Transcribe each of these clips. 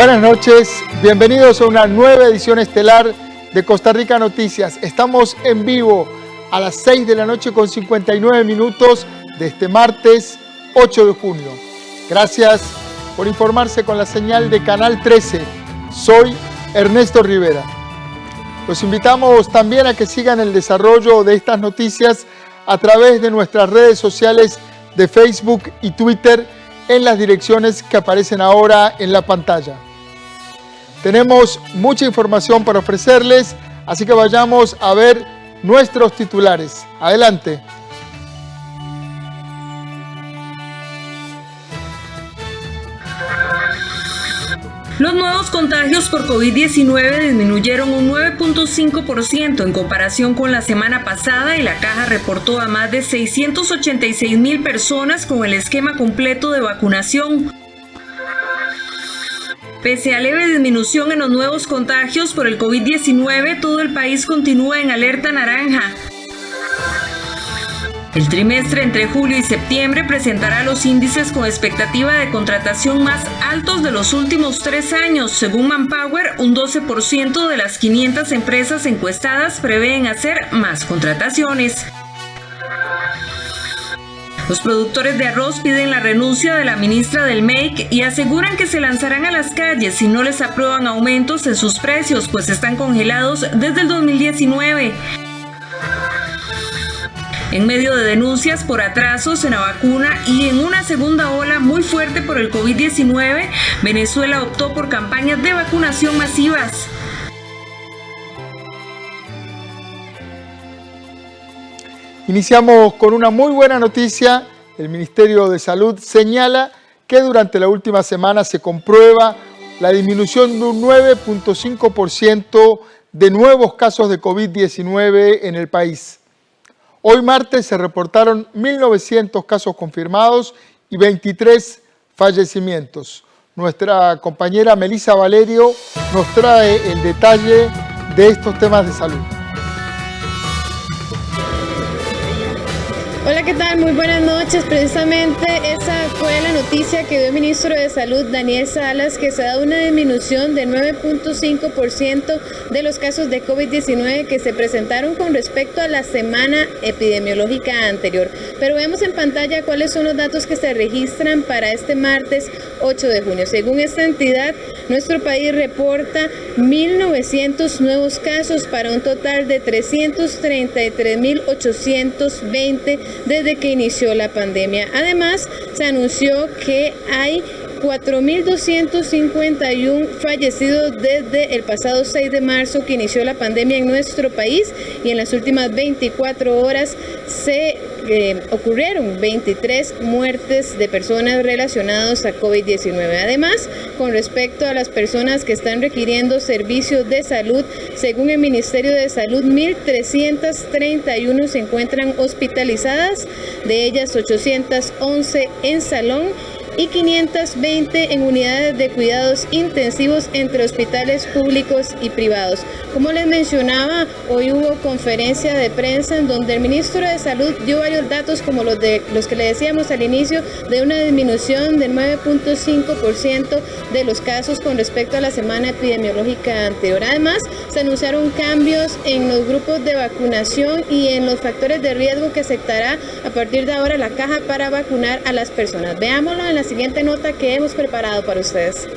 Buenas noches, bienvenidos a una nueva edición estelar de Costa Rica Noticias. Estamos en vivo a las 6 de la noche con 59 minutos de este martes 8 de junio. Gracias por informarse con la señal de Canal 13. Soy Ernesto Rivera. Los invitamos también a que sigan el desarrollo de estas noticias a través de nuestras redes sociales de Facebook y Twitter en las direcciones que aparecen ahora en la pantalla. Tenemos mucha información para ofrecerles, así que vayamos a ver nuestros titulares. Adelante. Los nuevos contagios por COVID-19 disminuyeron un 9.5% en comparación con la semana pasada y la caja reportó a más de 686,000 personas con el esquema completo de vacunación. Pese a leve disminución en los nuevos contagios por el COVID-19, todo el país continúa en alerta naranja. El trimestre entre julio y septiembre presentará los índices con expectativa de contratación más altos de los últimos 3 años. Según Manpower, un 12% de las 500 empresas encuestadas prevén hacer más contrataciones. Los productores de arroz piden la renuncia de la ministra del MEIC y aseguran que se lanzarán a las calles si no les aprueban aumentos en sus precios, pues están congelados desde el 2019. En medio de denuncias por atrasos en la vacuna y en una segunda ola muy fuerte por el COVID-19, Venezuela optó por campañas de vacunación masivas. Iniciamos con una muy buena noticia. El Ministerio de Salud señala que durante la última semana se comprueba la disminución de un 9.5% de nuevos casos de COVID-19 en el país. Hoy martes se reportaron 1.900 casos confirmados y 23 fallecimientos. Nuestra compañera Melissa Valerio nos trae el detalle de estos temas de salud. Hola, ¿qué tal? Muy buenas noches. Precisamente esa fue la noticia que dio el ministro de Salud, Daniel Salas, que se ha dado una disminución de 9.5% de los casos de COVID-19 que se presentaron con respecto a la semana epidemiológica anterior. Pero vemos en pantalla cuáles son los datos que se registran para este martes 8 de junio. Según esta entidad, nuestro país reporta 1.900 nuevos casos para un total de 333.820 desde que inició la pandemia. Además, se anunció que hay 4.251 fallecidos desde el pasado 6 de marzo que inició la pandemia en nuestro país, y en las últimas 24 horas se ocurrieron 23 muertes de personas relacionadas a COVID-19. Además, con respecto a las personas que están requiriendo servicios de salud, según el Ministerio de Salud, 1.331 se encuentran hospitalizadas, de ellas 811 en salón y 520 en unidades de cuidados intensivos entre hospitales públicos y privados. Como les mencionaba, hoy hubo conferencia de prensa en donde el ministro de Salud dio varios datos como los que le decíamos al inicio, de una disminución del 9.5% de los casos con respecto a la semana epidemiológica anterior. Además, se anunciaron cambios en los grupos de vacunación y en los factores de riesgo que aceptará a partir de ahora la caja para vacunar a las personas. Veámoslo en la siguiente nota que hemos preparado para ustedes.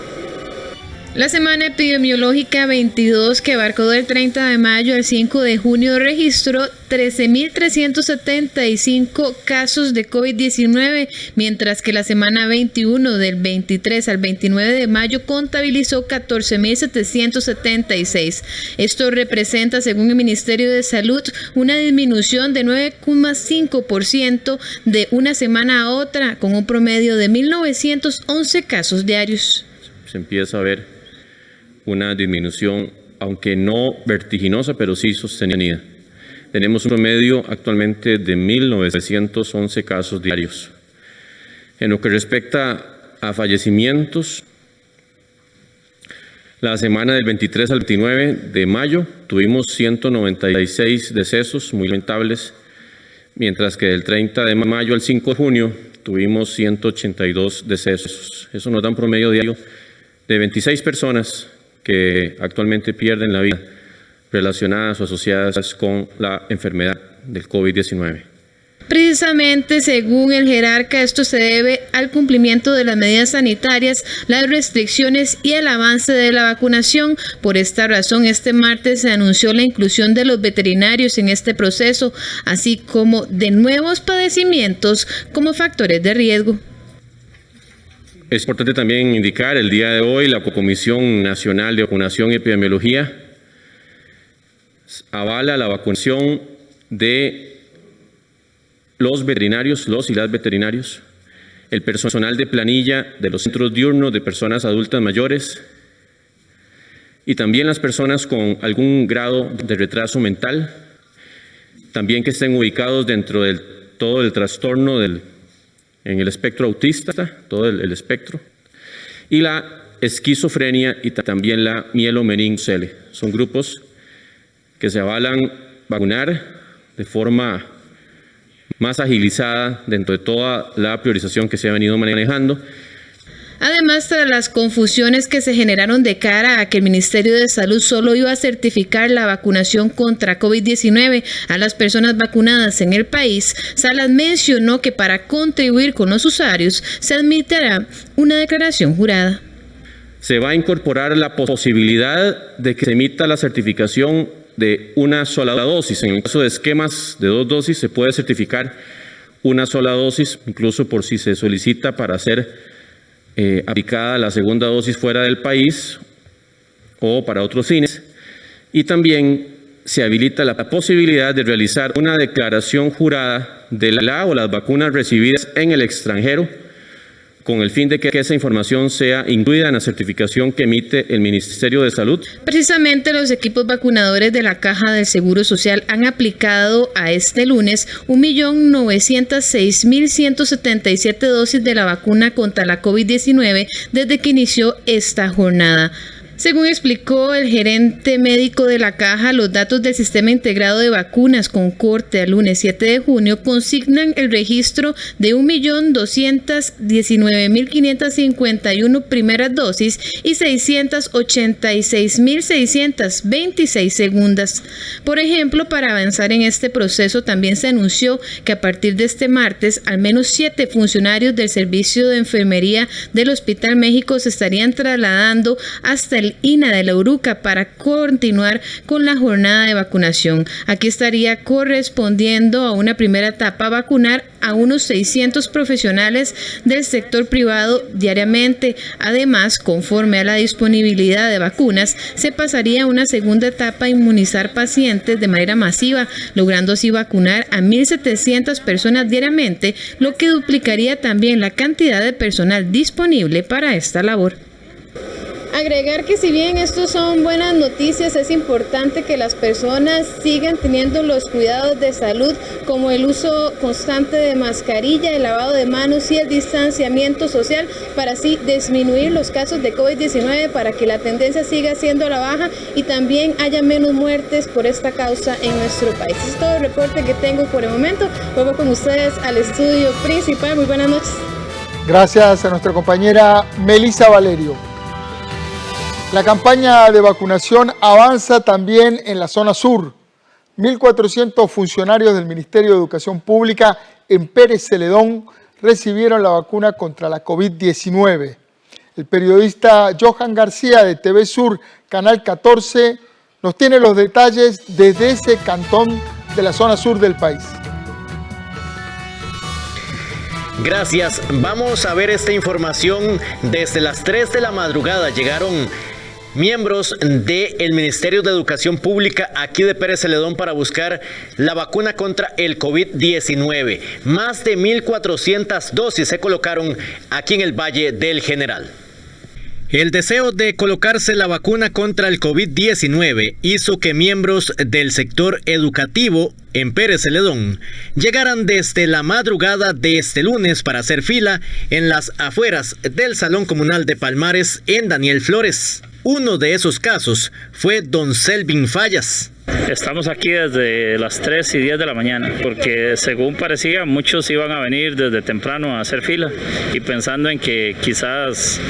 La semana epidemiológica 22, que abarcó del 30 de mayo al 5 de junio, registró 13.375 casos de COVID-19, mientras que la semana 21, del 23 al 29 de mayo, contabilizó 14.776. Esto representa, según el Ministerio de Salud, una disminución de 9.5% de una semana a otra, con un promedio de 1.911 casos diarios. Se empieza a ver una disminución, aunque no vertiginosa, pero sí sostenida. Tenemos un promedio actualmente de 1.911 casos diarios. En lo que respecta a fallecimientos, la semana del 23 al 29 de mayo tuvimos 196 decesos muy lamentables, mientras que del 30 de mayo al 5 de junio tuvimos 182 decesos. Eso nos da un promedio diario de 26 personas que actualmente pierden la vida relacionadas o asociadas con la enfermedad del COVID-19. Precisamente, según el jerarca, esto se debe al cumplimiento de las medidas sanitarias, las restricciones y el avance de la vacunación. Por esta razón, este martes se anunció la inclusión de los veterinarios en este proceso, así como de nuevos padecimientos como factores de riesgo. Es importante también indicar, el día de hoy la Comisión Nacional de Vacunación y Epidemiología avala la vacunación de los veterinarios, los y las veterinarios, el personal de planilla de los centros diurnos de personas adultas mayores y también las personas con algún grado de retraso mental, también que estén ubicados dentro de todo el trastorno en el espectro autista, todo el espectro, y la esquizofrenia y también la mielomeningocele. Son grupos que se avalan vacunar de forma más agilizada dentro de toda la priorización que se ha venido manejando. Además, tras las confusiones que se generaron de cara a que el Ministerio de Salud solo iba a certificar la vacunación contra COVID-19 a las personas vacunadas en el país, Salas mencionó que para contribuir con los usuarios se admitirá una declaración jurada. Se va a incorporar la posibilidad de que se emita la certificación de una sola dosis. En el caso de esquemas de 2 dosis se puede certificar una sola dosis, incluso por si se solicita para ser aplicada la segunda dosis fuera del país o para otros fines. Y también se habilita la posibilidad de realizar una declaración jurada de la o las vacunas recibidas en el extranjero, con el fin de que esa información sea incluida en la certificación que emite el Ministerio de Salud. Precisamente los equipos vacunadores de la Caja del Seguro Social han aplicado a este lunes 1.906.177 dosis de la vacuna contra la COVID-19 desde que inició esta jornada. Según explicó el gerente médico de la Caja, los datos del Sistema Integrado de Vacunas con corte al lunes 7 de junio consignan el registro de 1.219.551 primeras dosis y 686.626 segundas. Por ejemplo, para avanzar en este proceso, también se anunció que a partir de este martes, al menos 7 funcionarios del Servicio de Enfermería del Hospital México se estarían trasladando hasta el INA de la Uruca para continuar con la jornada de vacunación. Aquí estaría correspondiendo a una primera etapa vacunar a unos 600 profesionales del sector privado diariamente. Además, conforme a la disponibilidad de vacunas, se pasaría a una segunda etapa a inmunizar pacientes de manera masiva, logrando así vacunar a 1.700 personas diariamente, lo que duplicaría también la cantidad de personal disponible para esta labor. Agregar que si bien estos son buenas noticias, es importante que las personas sigan teniendo los cuidados de salud como el uso constante de mascarilla, el lavado de manos y el distanciamiento social para así disminuir los casos de COVID-19 para que la tendencia siga siendo a la baja y también haya menos muertes por esta causa en nuestro país. Es todo el reporte que tengo por el momento. Vuelvo con ustedes al estudio principal. Muy buenas noches. Gracias a nuestra compañera Melissa Valerio. La campaña de vacunación avanza también en la zona sur. 1.400 funcionarios del Ministerio de Educación Pública en Pérez Celedón recibieron la vacuna contra la COVID-19. El periodista Johan García de TV Sur, Canal 14, nos tiene los detalles desde ese cantón de la zona sur del país. Gracias. Vamos a ver esta información. Desde las 3 de la madrugada llegaron miembros del Ministerio de Educación Pública aquí de Pérez Celedón para buscar la vacuna contra el COVID-19. Más de 1.400 dosis se colocaron aquí en el Valle del General. El deseo de colocarse la vacuna contra el COVID-19 hizo que miembros del sector educativo en Pérez Celedón llegaran desde la madrugada de este lunes para hacer fila en las afueras del Salón Comunal de Palmares en Daniel Flores. Uno de esos casos fue don Selvin Fallas. Estamos aquí desde las 3 y 10 de la mañana, porque según parecía muchos iban a venir desde temprano a hacer fila y pensando en que quizás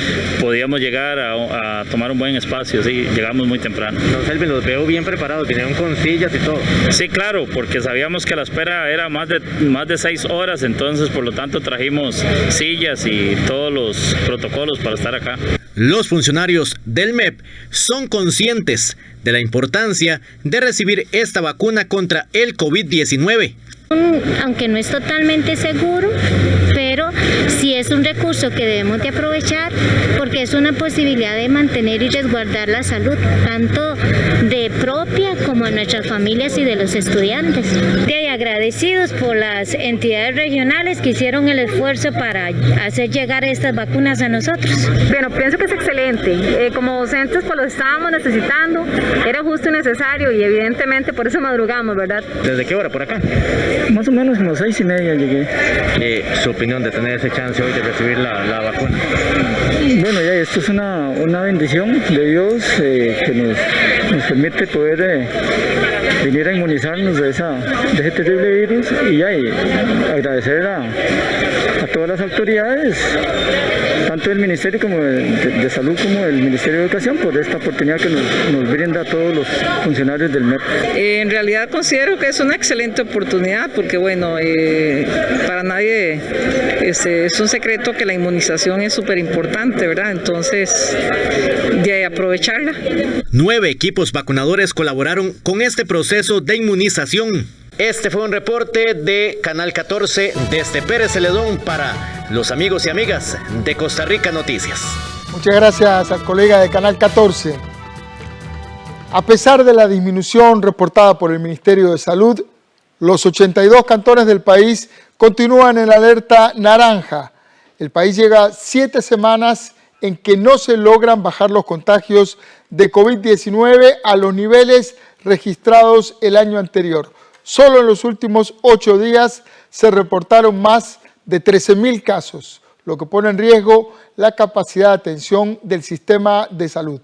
podíamos llegar a tomar un buen espacio, sí, llegamos muy temprano. Don Selvin, los veo bien preparados, vinieron con sillas y todo. Sí, claro, porque sabíamos que la espera era más de 6 horas, entonces por lo tanto trajimos sillas y todos los protocolos para estar acá. Los funcionarios del MEP son conscientes de la importancia de recibir esta vacuna contra el COVID-19. Aunque no es totalmente seguro, pero sí es un recurso que debemos de aprovechar porque es una posibilidad de mantener y resguardar la salud, tanto de propia como de nuestras familias y de los estudiantes. Y agradecidos por las entidades regionales que hicieron el esfuerzo para hacer llegar estas vacunas a nosotros. Bueno, pienso que es excelente. Como docentes pues lo estábamos necesitando, era justo y necesario y evidentemente por eso madrugamos, ¿verdad? ¿Desde qué hora por acá? Más o menos como 6:30 llegué. ¿Su opinión de tener ese chance hoy de recibir la vacuna? Bueno, ya esto es una bendición de Dios que nos permite poder venir a inmunizarnos de ese terrible virus y agradecer a todas las autoridades, tanto del Ministerio como de Salud como del Ministerio de Educación, por esta oportunidad que nos brinda a todos los funcionarios del MEP. En realidad considero que es una excelente oportunidad porque bueno, para nadie es un secreto que la inmunización es súper importante, ¿verdad? Entonces, de aprovecharla. 9 equipos vacunadores colaboraron con este proceso de inmunización. Este fue un reporte de Canal 14 desde Pérez Celedón para los amigos y amigas de Costa Rica Noticias. Muchas gracias al colega de Canal 14. A pesar de la disminución reportada por el Ministerio de Salud, los 82 cantones del país continúan en alerta naranja. El país llega 7 semanas en que no se logran bajar los contagios de COVID-19 a los niveles registrados el año anterior. Solo en los últimos 8 días se reportaron más de 13.000 casos, lo que pone en riesgo la capacidad de atención del sistema de salud.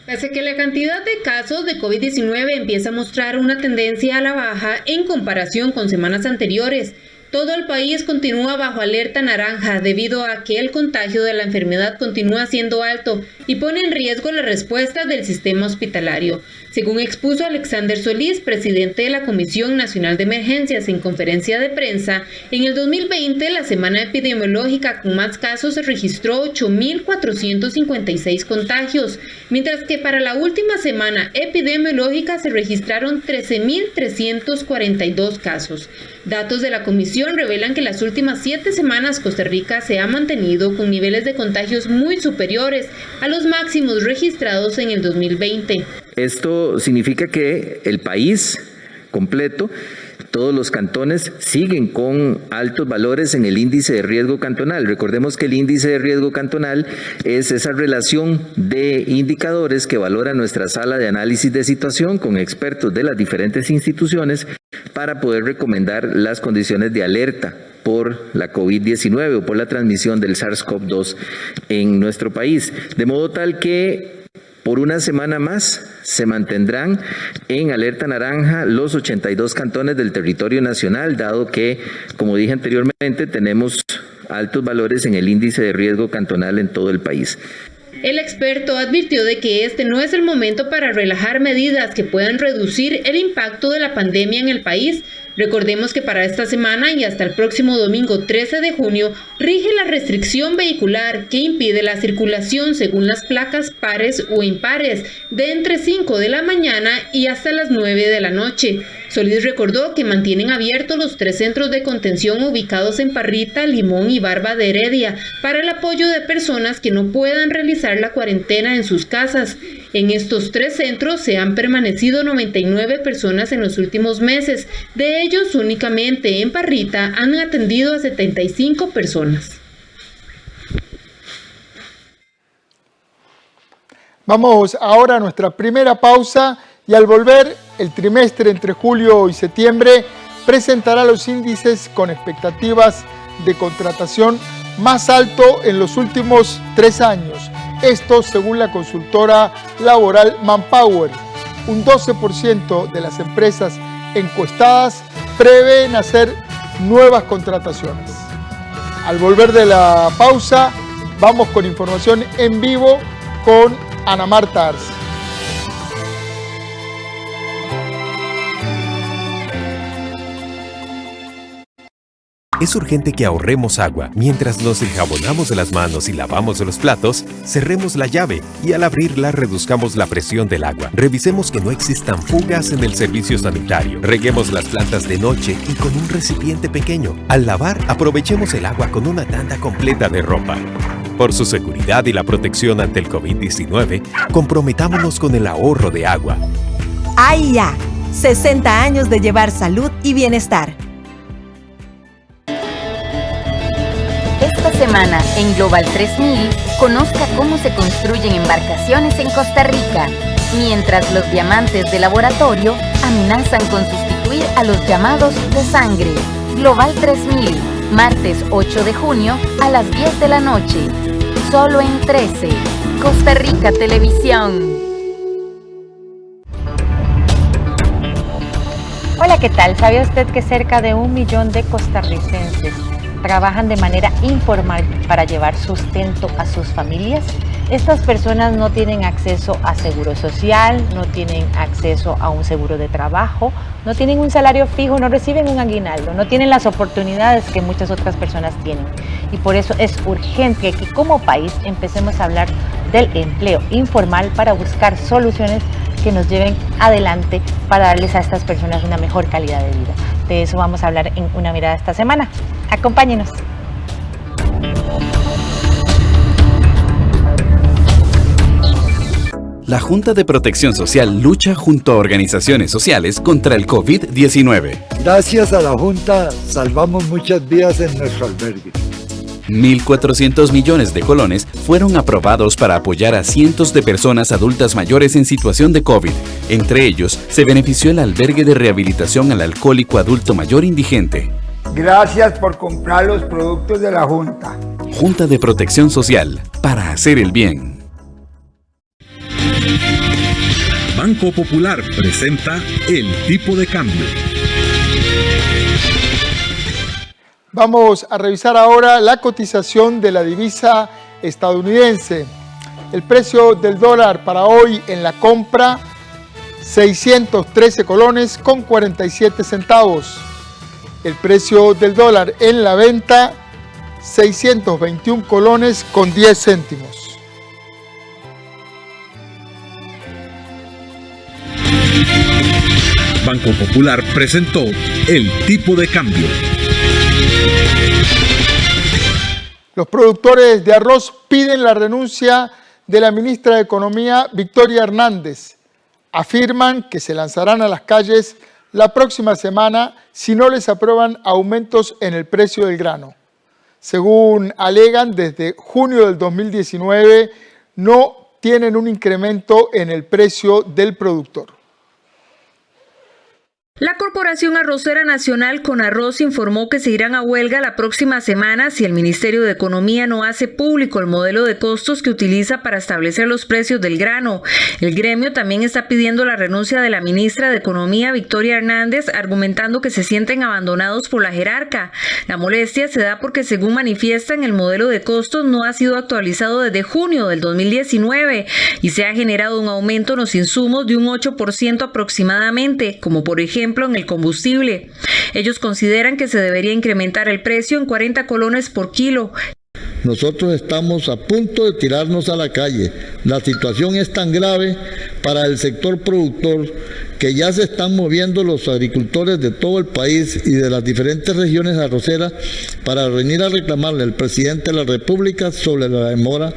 Pese a que la cantidad de casos de COVID-19 empieza a mostrar una tendencia a la baja en comparación con semanas anteriores, todo el país continúa bajo alerta naranja debido a que el contagio de la enfermedad continúa siendo alto y pone en riesgo la respuesta del sistema hospitalario. Según expuso Alexander Solís, presidente de la Comisión Nacional de Emergencias en conferencia de prensa, en el 2020 la semana epidemiológica con más casos se registró 8.456 contagios, mientras que para la última semana epidemiológica se registraron 13.342 casos. Datos de la comisión revelan que las últimas 7 semanas Costa Rica se ha mantenido con niveles de contagios muy superiores a los máximos registrados en el 2020. Esto significa que el país completo, todos los cantones siguen con altos valores en el índice de riesgo cantonal. Recordemos que el índice de riesgo cantonal es esa relación de indicadores que valora nuestra sala de análisis de situación con expertos de las diferentes instituciones para poder recomendar las condiciones de alerta por la COVID-19 o por la transmisión del SARS-CoV-2 en nuestro país. De modo tal que por una semana más se mantendrán en alerta naranja los 82 cantones del territorio nacional, dado que, como dije anteriormente, tenemos altos valores en el índice de riesgo cantonal en todo el país. El experto advirtió de que este no es el momento para relajar medidas que puedan reducir el impacto de la pandemia en el país. Recordemos que para esta semana y hasta el próximo domingo 13 de junio rige la restricción vehicular que impide la circulación según las placas pares o impares de entre 5 de la mañana y hasta las 9 de la noche. Solís recordó que mantienen abiertos los 3 centros de contención ubicados en Parrita, Limón y Barba de Heredia para el apoyo de personas que no puedan realizar la cuarentena en sus casas. En estos 3 centros se han permanecido 99 personas en los últimos meses. De ellos, únicamente en Parrita han atendido a 75 personas. Vamos ahora a nuestra primera pausa y al volver, el trimestre entre julio y septiembre presentará los índices con expectativas de contratación más alto en los últimos 3 años. Esto según la consultora laboral Manpower. Un 12% de las empresas encuestadas prevén hacer nuevas contrataciones. Al volver de la pausa, vamos con información en vivo con Ana Marta Arce. Es urgente que ahorremos agua. Mientras nos enjabonamos las manos y lavamos los platos, cerremos la llave y al abrirla reduzcamos la presión del agua. Revisemos que no existan fugas en el servicio sanitario. Reguemos las plantas de noche y con un recipiente pequeño. Al lavar, aprovechemos el agua con una tanda completa de ropa. Por su seguridad y la protección ante el COVID-19, comprometámonos con el ahorro de agua. AIA, 60 años de llevar salud y bienestar. Esta semana en Global 3000, conozca cómo se construyen embarcaciones en Costa Rica, mientras los diamantes de laboratorio amenazan con sustituir a los llamados de sangre. Global 3000, martes 8 de junio a las 10 de la noche. Solo en 13. Costa Rica Televisión. Hola, ¿qué tal? ¿Sabía usted que cerca de 1 millón de costarricenses trabajan de manera informal para llevar sustento a sus familias? Estas personas no tienen acceso a seguro social, no tienen acceso a un seguro de trabajo, no tienen un salario fijo, no reciben un aguinaldo, no tienen las oportunidades que muchas otras personas tienen. Y por eso es urgente que como país empecemos a hablar del empleo informal para buscar soluciones que nos lleven adelante para darles a estas personas una mejor calidad de vida. De eso vamos a hablar en Una Mirada esta semana. Acompáñenos. La Junta de Protección Social lucha junto a organizaciones sociales contra el COVID-19. Gracias a la Junta salvamos muchas vidas en nuestro albergue. 1.400 millones de colones fueron aprobados para apoyar a cientos de personas adultas mayores en situación de COVID. Entre ellos, se benefició el albergue de rehabilitación al alcohólico adulto mayor indigente. Gracias por comprar los productos de la Junta. Junta de Protección Social, para hacer el bien. Banco Popular presenta El Tipo de Cambio. Vamos a revisar ahora la cotización de la divisa estadounidense. El precio del dólar para hoy en la compra, 613 colones con 47 centavos. El precio del dólar en la venta, 621 colones con 10 céntimos. Banco Popular presentó El Tipo de Cambio. Los productores de arroz piden la renuncia de la ministra de Economía, Victoria Hernández. Afirman que se lanzarán a las calles la próxima semana si no les aprueban aumentos en el precio del grano. Según alegan, desde junio del 2019 no tienen un incremento en el precio del productor. La Corporación Arrocera Nacional Conarroz informó que se irán a huelga la próxima semana si el Ministerio de Economía no hace público el modelo de costos que utiliza para establecer los precios del grano. El gremio también está pidiendo la renuncia de la ministra de Economía, Victoria Hernández, argumentando que se sienten abandonados por la jerarca. La molestia se da porque, según manifiestan, el modelo de costos no ha sido actualizado desde junio del 2019 y se ha generado un aumento en los insumos de un 8% aproximadamente, como por ejemplo en el combustible. Ellos consideran que se debería incrementar el precio en 40 colones por kilo. Nosotros estamos a punto de tirarnos a la calle. La situación es tan grave para el sector productor que ya se están moviendo los agricultores de todo el país y de las diferentes regiones arroceras para venir a reclamarle al presidente de la República sobre la demora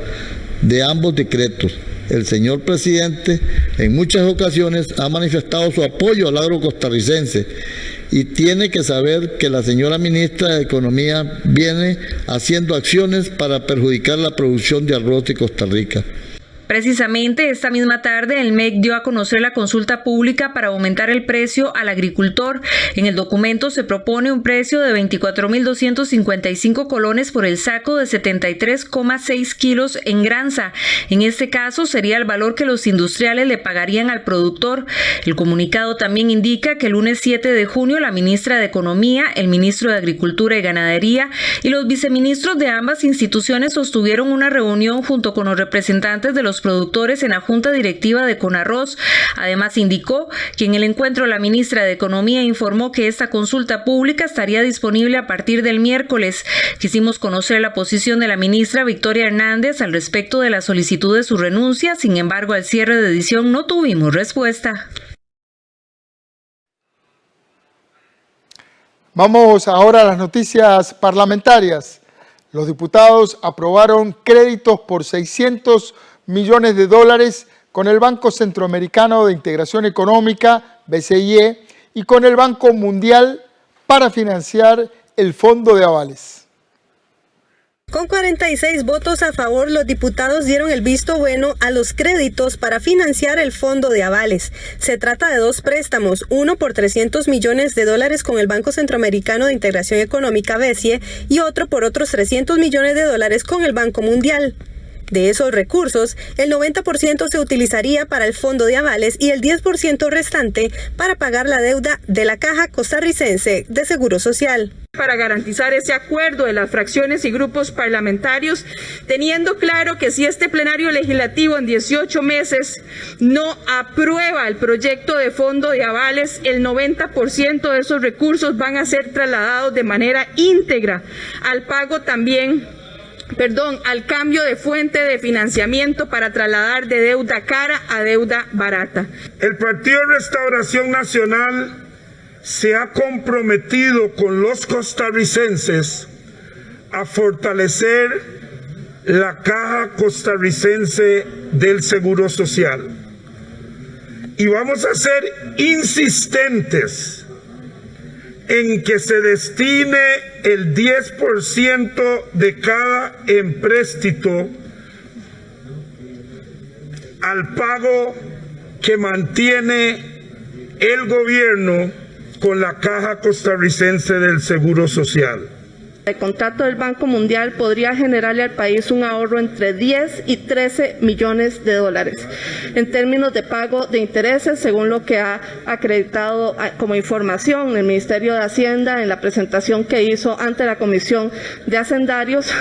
de ambos decretos. El señor presidente en muchas ocasiones ha manifestado su apoyo al agro costarricense y tiene que saber que la señora ministra de Economía viene haciendo acciones para perjudicar la producción de arroz de Costa Rica. Precisamente esta misma tarde el MEC dio a conocer la consulta pública para aumentar el precio al agricultor. En el documento se propone un precio de 24.255 colones por el saco de 73,6 kilos en granza. En este caso sería el valor que los industriales le pagarían al productor. El comunicado también indica que el lunes 7 de junio la ministra de Economía, el ministro de Agricultura y Ganadería y los viceministros de ambas instituciones sostuvieron una reunión junto con los representantes de los productores en la Junta Directiva de Conarroz. Además indicó que en el encuentro la ministra de Economía informó que esta consulta pública estaría disponible a partir del miércoles. Quisimos conocer la posición de la ministra Victoria Hernández al respecto de la solicitud de su renuncia, sin embargo al cierre de edición no tuvimos respuesta. Vamos ahora a las noticias parlamentarias. Los diputados aprobaron créditos por 600 millones de dólares con el Banco Centroamericano de Integración Económica, BCIE, y con el Banco Mundial para financiar el Fondo de Avales. Con 46 votos a favor, los diputados dieron el visto bueno a los créditos para financiar el Fondo de Avales. Se trata de dos préstamos, uno por 300 millones de dólares con el Banco Centroamericano de Integración Económica, BCIE, y otro por otros 300 millones de dólares con el Banco Mundial. De esos recursos, el 90% se utilizaría para el Fondo de Avales y el 10% restante para pagar la deuda de la Caja Costarricense de Seguro Social. Para garantizar ese acuerdo de las fracciones y grupos parlamentarios, teniendo claro que si este plenario legislativo en 18 meses no aprueba el proyecto de Fondo de Avales, el 90% de esos recursos van a ser trasladados de manera íntegra al pago al cambio de fuente de financiamiento para trasladar de deuda cara a deuda barata. El Partido Restauración Nacional se ha comprometido con los costarricenses a fortalecer la Caja Costarricense del Seguro Social. Y vamos a ser insistentes en que se destine el 10% de cada empréstito al pago que mantiene el gobierno con la Caja Costarricense del Seguro Social. El contrato del Banco Mundial podría generarle al país un ahorro entre 10 y 13 millones de dólares en términos de pago de intereses, según lo que ha acreditado como información el Ministerio de Hacienda en la presentación que hizo ante la Comisión de Hacendarios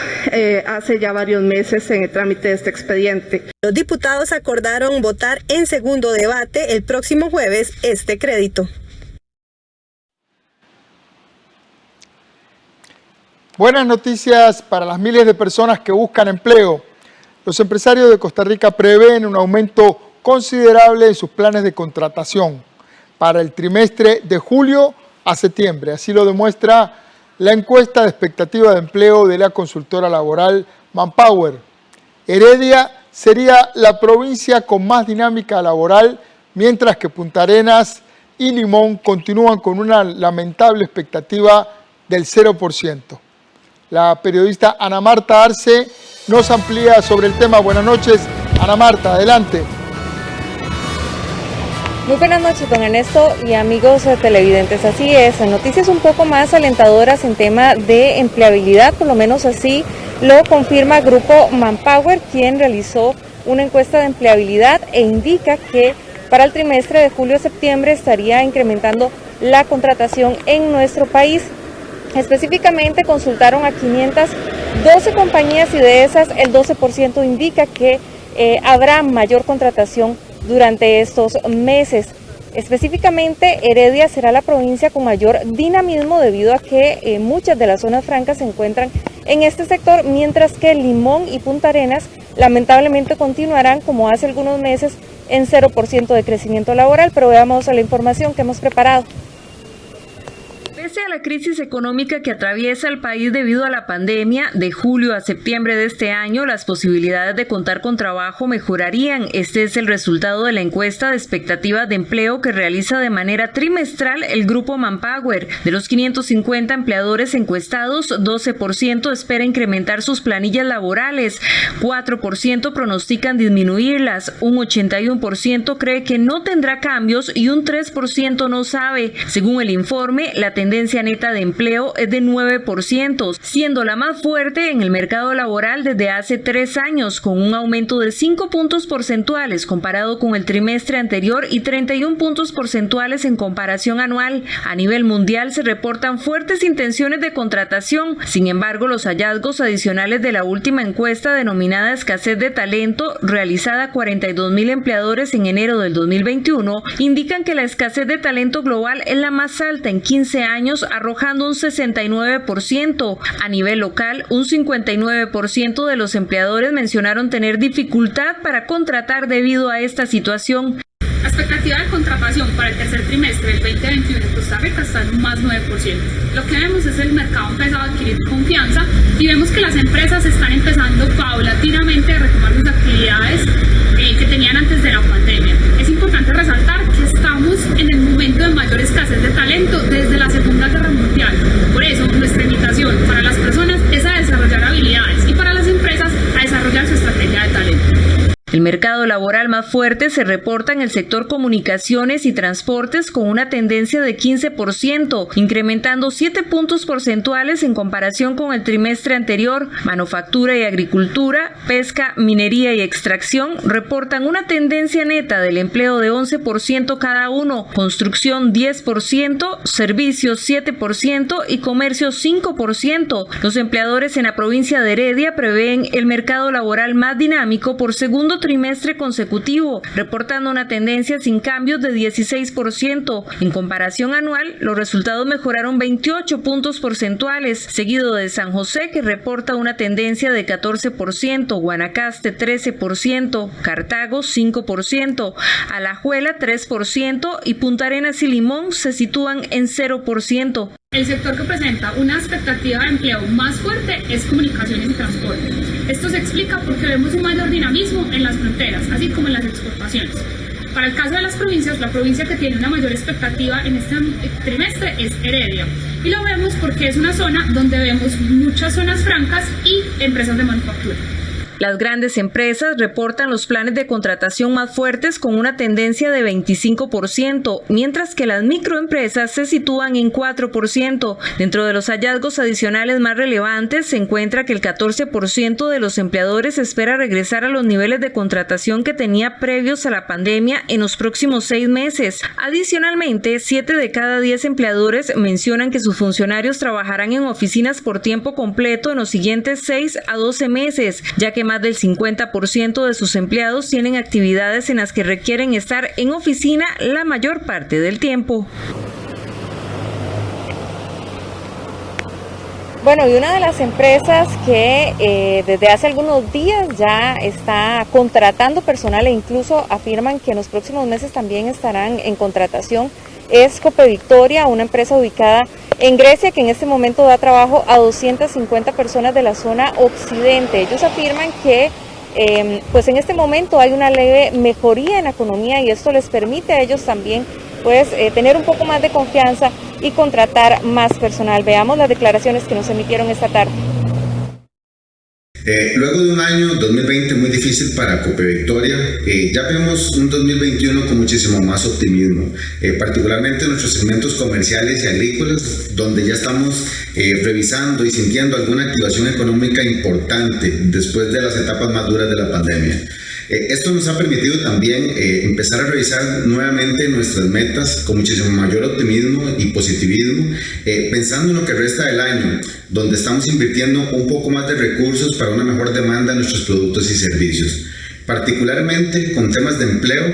hace ya varios meses en el trámite de este expediente. Los diputados acordaron votar en segundo debate el próximo jueves este crédito. Buenas noticias para las miles de personas que buscan empleo. Los empresarios de Costa Rica prevén un aumento considerable en sus planes de contratación para el trimestre de julio a septiembre. Así lo demuestra la encuesta de expectativa de empleo de la consultora laboral Manpower. Heredia sería la provincia con más dinámica laboral, mientras que Punta Arenas y Limón continúan con una lamentable expectativa del 0%. La periodista Ana Marta Arce nos amplía sobre el tema. Buenas noches, Ana Marta, adelante. Muy buenas noches, don Ernesto y amigos televidentes. Así es, noticias un poco más alentadoras en tema de empleabilidad, por lo menos así lo confirma Grupo Manpower, quien realizó una encuesta de empleabilidad e indica que para el trimestre de julio a septiembre estaría incrementando la contratación en nuestro país. Específicamente consultaron a 512 compañías y de esas el 12% indica que habrá mayor contratación durante estos meses. Específicamente, Heredia será la provincia con mayor dinamismo debido a que muchas de las zonas francas se encuentran en este sector, mientras que Limón y Punta Arenas lamentablemente continuarán como hace algunos meses en 0% de crecimiento laboral, pero veamos la información que hemos preparado. Pese Pese a la crisis económica que atraviesa el país debido a la pandemia, de julio a septiembre de este año, las posibilidades de contar con trabajo mejorarían. Este es el resultado de la encuesta de expectativas de empleo que realiza de manera trimestral el grupo Manpower. De los 550 empleadores encuestados, 12% espera incrementar sus planillas laborales, 4% pronostican disminuirlas, un 81% cree que no tendrá cambios y un 3% no sabe. Según el informe, la tendencia neta de empleo es de 9%, siendo la más fuerte en el mercado laboral desde hace 3 años, con un aumento de 5 puntos porcentuales comparado con el trimestre anterior y 31 puntos porcentuales en comparación anual. A nivel mundial se reportan fuertes intenciones de contratación. Sin embargo, los hallazgos adicionales de la última encuesta denominada escasez de talento, realizada a 42,000 empleadores en enero del 2021, indican que la escasez de talento global es la más alta en 15 años, arrojando un 69%. A nivel local, un 59% de los empleadores mencionaron tener dificultad para contratar debido a esta situación. La expectativa de contratación para el tercer trimestre del 2021 en Costa Rica está en un más 9%. Lo que vemos es el mercado empezado a adquirir confianza y vemos que las empresas están empezando paulatinamente a retomar sus actividades que tenían antes de la pandemia. Es importante resaltar que estamos en el momento de mayor escasez de talento desde la Segunda Guerra Mundial. Por eso, nuestra invitación para las personas es a desarrollar habilidades y para las empresas a desarrollar su estrategia de talento. El mercado laboral más fuerte se reporta en el sector comunicaciones y transportes con una tendencia de 15%, incrementando 7 puntos porcentuales en comparación con el trimestre anterior. Manufactura y agricultura, pesca, minería y extracción reportan una tendencia neta del empleo de 11% cada uno, construcción 10%, servicios 7% y comercio 5%. Los empleadores en la provincia de Heredia prevén el mercado laboral más dinámico por segundo trimestre consecutivo, reportando una tendencia sin cambios de 16%. En comparación anual, los resultados mejoraron 28 puntos porcentuales, seguido de San José, que reporta una tendencia de 14%, Guanacaste 13%, Cartago 5%, Alajuela 3% y Punta Arenas y Limón se sitúan en 0%. El sector que presenta una expectativa de empleo más fuerte es comunicaciones y transporte. Esto se explica porque vemos un mayor dinamismo en las fronteras, así como en las exportaciones. Para el caso de las provincias, la provincia que tiene una mayor expectativa en este trimestre es Heredia. Y lo vemos porque es una zona donde vemos muchas zonas francas y empresas de manufactura. Las grandes empresas reportan los planes de contratación más fuertes con una tendencia de 25%, mientras que las microempresas se sitúan en 4%. Dentro de los hallazgos adicionales más relevantes se encuentra que el 14% de los empleadores espera regresar a los niveles de contratación que tenía previos a la pandemia en los próximos 6 meses. Adicionalmente, 7 de cada 10 empleadores mencionan que sus funcionarios trabajarán en oficinas por tiempo completo en los siguientes 6 a 12 meses, ya que más del 50% de sus empleados tienen actividades en las que requieren estar en oficina la mayor parte del tiempo. Bueno, y una de las empresas que desde hace algunos días ya está contratando personal e incluso afirman que en los próximos meses también estarán en contratación es Copevictoria, una empresa ubicada en Grecia que en este momento da trabajo a 250 personas de la zona occidente. Ellos afirman que pues en este momento hay una leve mejoría en la economía y esto les permite a ellos también pues tener un poco más de confianza y contratar más personal. Veamos las declaraciones que nos emitieron esta tarde. Luego de un año 2020 muy difícil para Copevictoria, ya vemos un 2021 con muchísimo más optimismo, particularmente en nuestros segmentos comerciales y agrícolas, donde ya estamos revisando y sintiendo alguna activación económica importante después de las etapas más duras de la pandemia. Esto nos ha permitido también empezar a revisar nuevamente nuestras metas con muchísimo mayor optimismo y positivismo, pensando en lo que resta del año, donde estamos invirtiendo un poco más de recursos para una mejor demanda de nuestros productos y servicios. Particularmente con temas de empleo,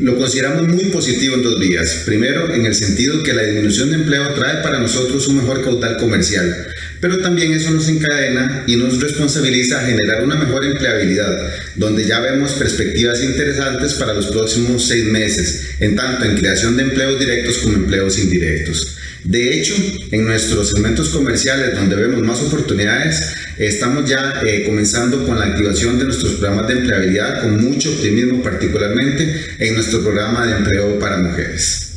lo consideramos muy positivo en 2 vías. Primero, en el sentido que la disminución de empleo trae para nosotros un mejor caudal comercial, pero también eso nos encadena y nos responsabiliza a generar una mejor empleabilidad, donde ya vemos perspectivas interesantes para los próximos 6 meses, en tanto en creación de empleos directos como empleos indirectos. De hecho, en nuestros segmentos comerciales donde vemos más oportunidades, estamos ya comenzando con la activación de nuestros programas de empleabilidad con mucho optimismo, particularmente en nuestro programa de empleo para mujeres.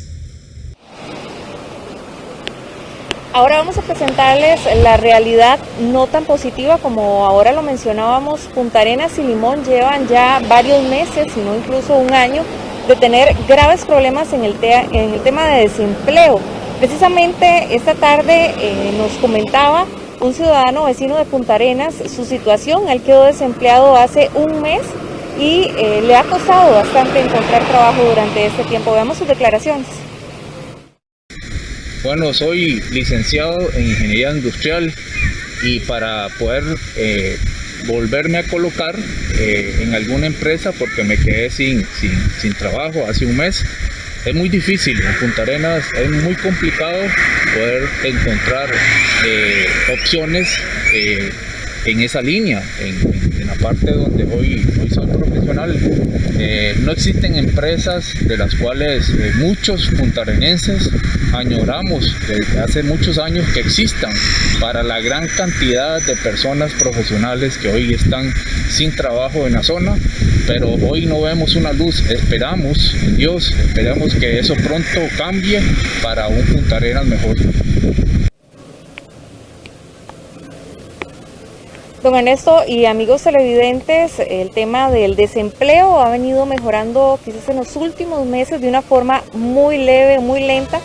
Ahora vamos a presentarles la realidad no tan positiva como ahora lo mencionábamos. Punta Arenas y Limón llevan ya varios meses, si no incluso un año, de tener graves problemas en el tema de desempleo. Precisamente esta tarde nos comentaba un ciudadano vecino de Punta Arenas su situación. Él quedó desempleado hace un mes y le ha costado bastante encontrar trabajo durante este tiempo. Veamos sus declaraciones. Bueno, soy licenciado en Ingeniería Industrial y para poder volverme a colocar en alguna empresa, porque me quedé sin trabajo hace un mes, es muy difícil. En Punta Arenas es muy complicado poder encontrar opciones en esa línea, en la parte donde hoy soy profesional. No existen empresas de las cuales muchos puntarenenses añoramos desde hace muchos años que existan para la gran cantidad de personas profesionales que hoy están sin trabajo en la zona, pero hoy no vemos una luz. Esperamos en Dios, esperamos que eso pronto cambie para un Punta Arenas mejor. Don Ernesto y amigos televidentes, el tema del desempleo ha venido mejorando quizás en los últimos meses de una forma muy leve, muy lenta.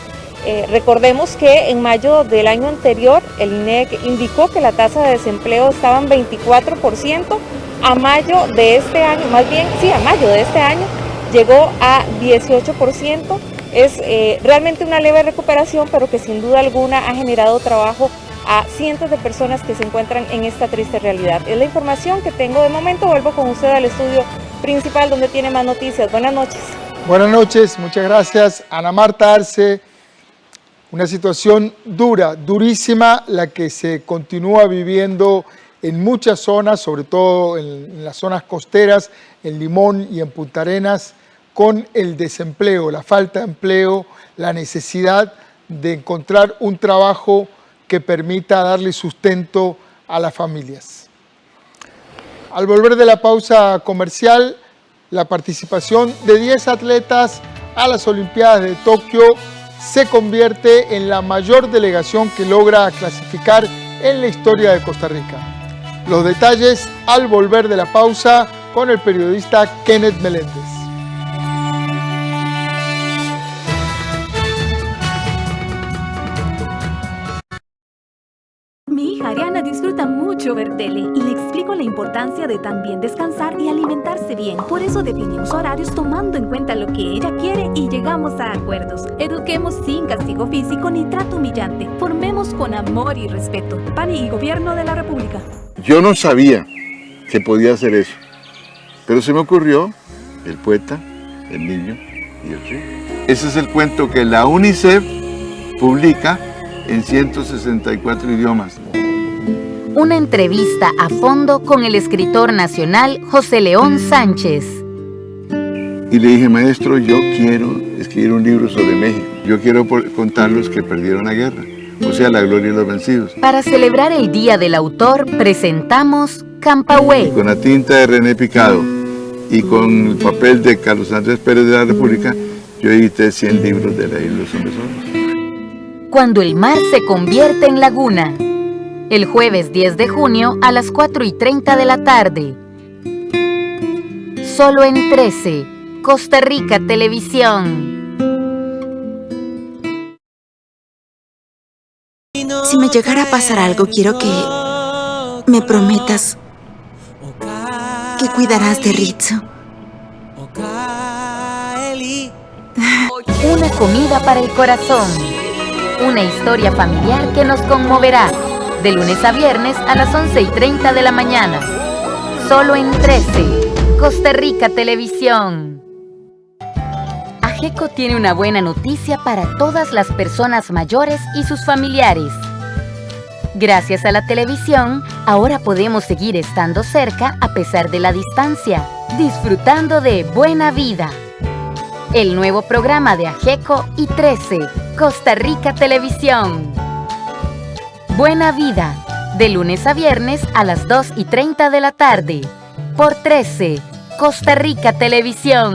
Recordemos que en mayo del año anterior el INEC indicó que la tasa de desempleo estaba en 24%. A mayo de este año, a mayo de este año llegó a 18%. Es realmente una leve recuperación, pero que sin duda alguna ha generado trabajo a cientos de personas que se encuentran en esta triste realidad. Es la información que tengo de momento. Vuelvo con usted al estudio principal donde tiene más noticias. Buenas noches. Buenas noches, muchas gracias. Ana Marta Arce, una situación dura, durísima, la que se continúa viviendo en muchas zonas, sobre todo en las zonas costeras, en Limón y en Punta Arenas, con el desempleo, la falta de empleo, la necesidad de encontrar un trabajo que permita darle sustento a las familias. Al volver de la pausa comercial, la participación de 10 atletas a las Olimpiadas de Tokio se convierte en la mayor delegación que logra clasificar en la historia de Costa Rica. Los detalles al volver de la pausa con el periodista Kenneth Meléndez. Mi hija Ariana disfruta mucho ver tele y le explico la importancia de también descansar y alimentarse bien. Por eso definimos horarios tomando en cuenta lo que ella quiere y llegamos a acuerdos. Eduquemos sin castigo físico ni trato humillante. Formemos con amor y respeto. PAN y Gobierno de la República. Yo no sabía que podía hacer eso, pero se me ocurrió el poeta, el niño y el río. Ese es el cuento que la UNICEF publica en 164 idiomas. Una entrevista a fondo con el escritor nacional José León Sánchez. Y le dije, maestro, yo quiero escribir un libro sobre México. Yo quiero contar los que perdieron la guerra, o sea, la gloria de los vencidos. Para celebrar el Día del Autor, presentamos Campahue. Con la tinta de René Picado y con el papel de Carlos Andrés Pérez de la República, yo edité 100 libros de la isla de los hombres solos. Cuando el mar se convierte en laguna. El jueves 10 de junio a las 4:30 de la tarde. Solo en 13, Costa Rica Televisión. Si me llegara a pasar algo, quiero que me prometas que cuidarás de Ritzo. Una comida para el corazón. Una historia familiar que nos conmoverá. De lunes a viernes a las 11:30 de la mañana. Solo en 13, Costa Rica Televisión. AGECO tiene una buena noticia para todas las personas mayores y sus familiares. Gracias a la televisión, ahora podemos seguir estando cerca a pesar de la distancia, disfrutando de Buena Vida. El nuevo programa de AGECO y 13, Costa Rica Televisión. Buena Vida, de lunes a viernes a las 2:30 de la tarde, por 13, Costa Rica Televisión.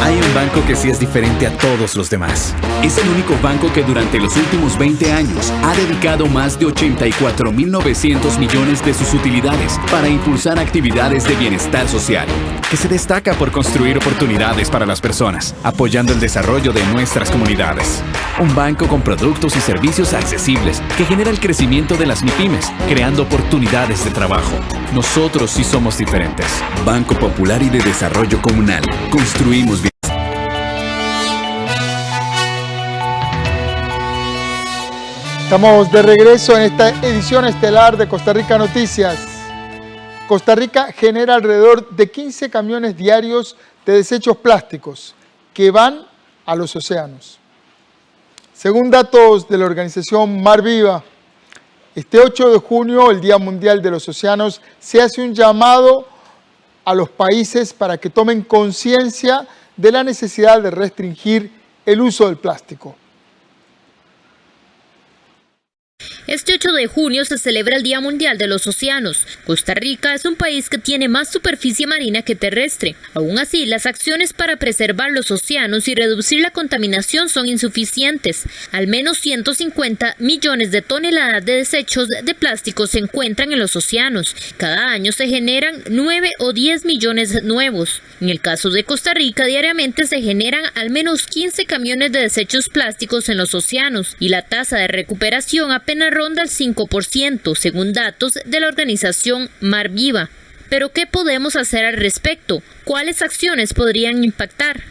Hay un banco que sí es diferente a todos los demás. Es el único banco que durante los últimos 20 años ha dedicado más de 84.900 millones de sus utilidades para impulsar actividades de bienestar social, que se destaca por construir oportunidades para las personas, apoyando el desarrollo de nuestras comunidades. Un banco con productos y servicios accesibles que genera el crecimiento de las MIPYMES, creando oportunidades de trabajo. Nosotros sí somos diferentes. Banco Popular y de Desarrollo Comunal. Construimos bienestar. Estamos de regreso en esta edición estelar de Costa Rica Noticias. Costa Rica genera alrededor de 15 camiones diarios de desechos plásticos que van a los océanos. Según datos de la organización Mar Viva, este 8 de junio, el Día Mundial de los Océanos, se hace un llamado a los países para que tomen conciencia de la necesidad de restringir el uso del plástico. Este 8 de junio se celebra el Día Mundial de los Océanos. Costa Rica es un país que tiene más superficie marina que terrestre. Aún así, las acciones para preservar los océanos y reducir la contaminación son insuficientes. Al menos 150 millones de toneladas de desechos de plástico se encuentran en los océanos. Cada año se generan 9 o 10 millones nuevos. En el caso de Costa Rica, diariamente se generan al menos 15 camiones de desechos plásticos en los océanos y la tasa de recuperación apenas ronda el 5%, según datos de la organización Mar Viva. Pero ¿qué podemos hacer al respecto? ¿Cuáles acciones podrían impactar?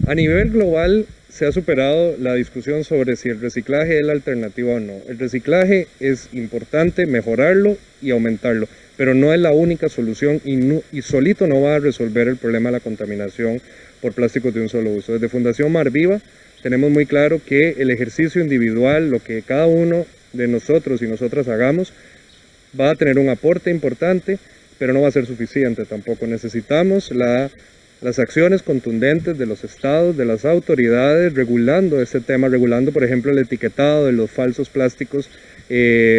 A nivel global se ha superado la discusión sobre si el reciclaje es la alternativa o no. El reciclaje es importante mejorarlo y aumentarlo, pero no es la única solución y solito no va a resolver el problema de la contaminación por plásticos de un solo uso. Desde Fundación Mar Viva tenemos muy claro que el ejercicio individual, lo que cada uno de nosotros y nosotras hagamos, va a tener un aporte importante, pero no va a ser suficiente tampoco. Necesitamos las acciones contundentes de los estados, de las autoridades, regulando este tema, regulando por ejemplo el etiquetado de los falsos plásticos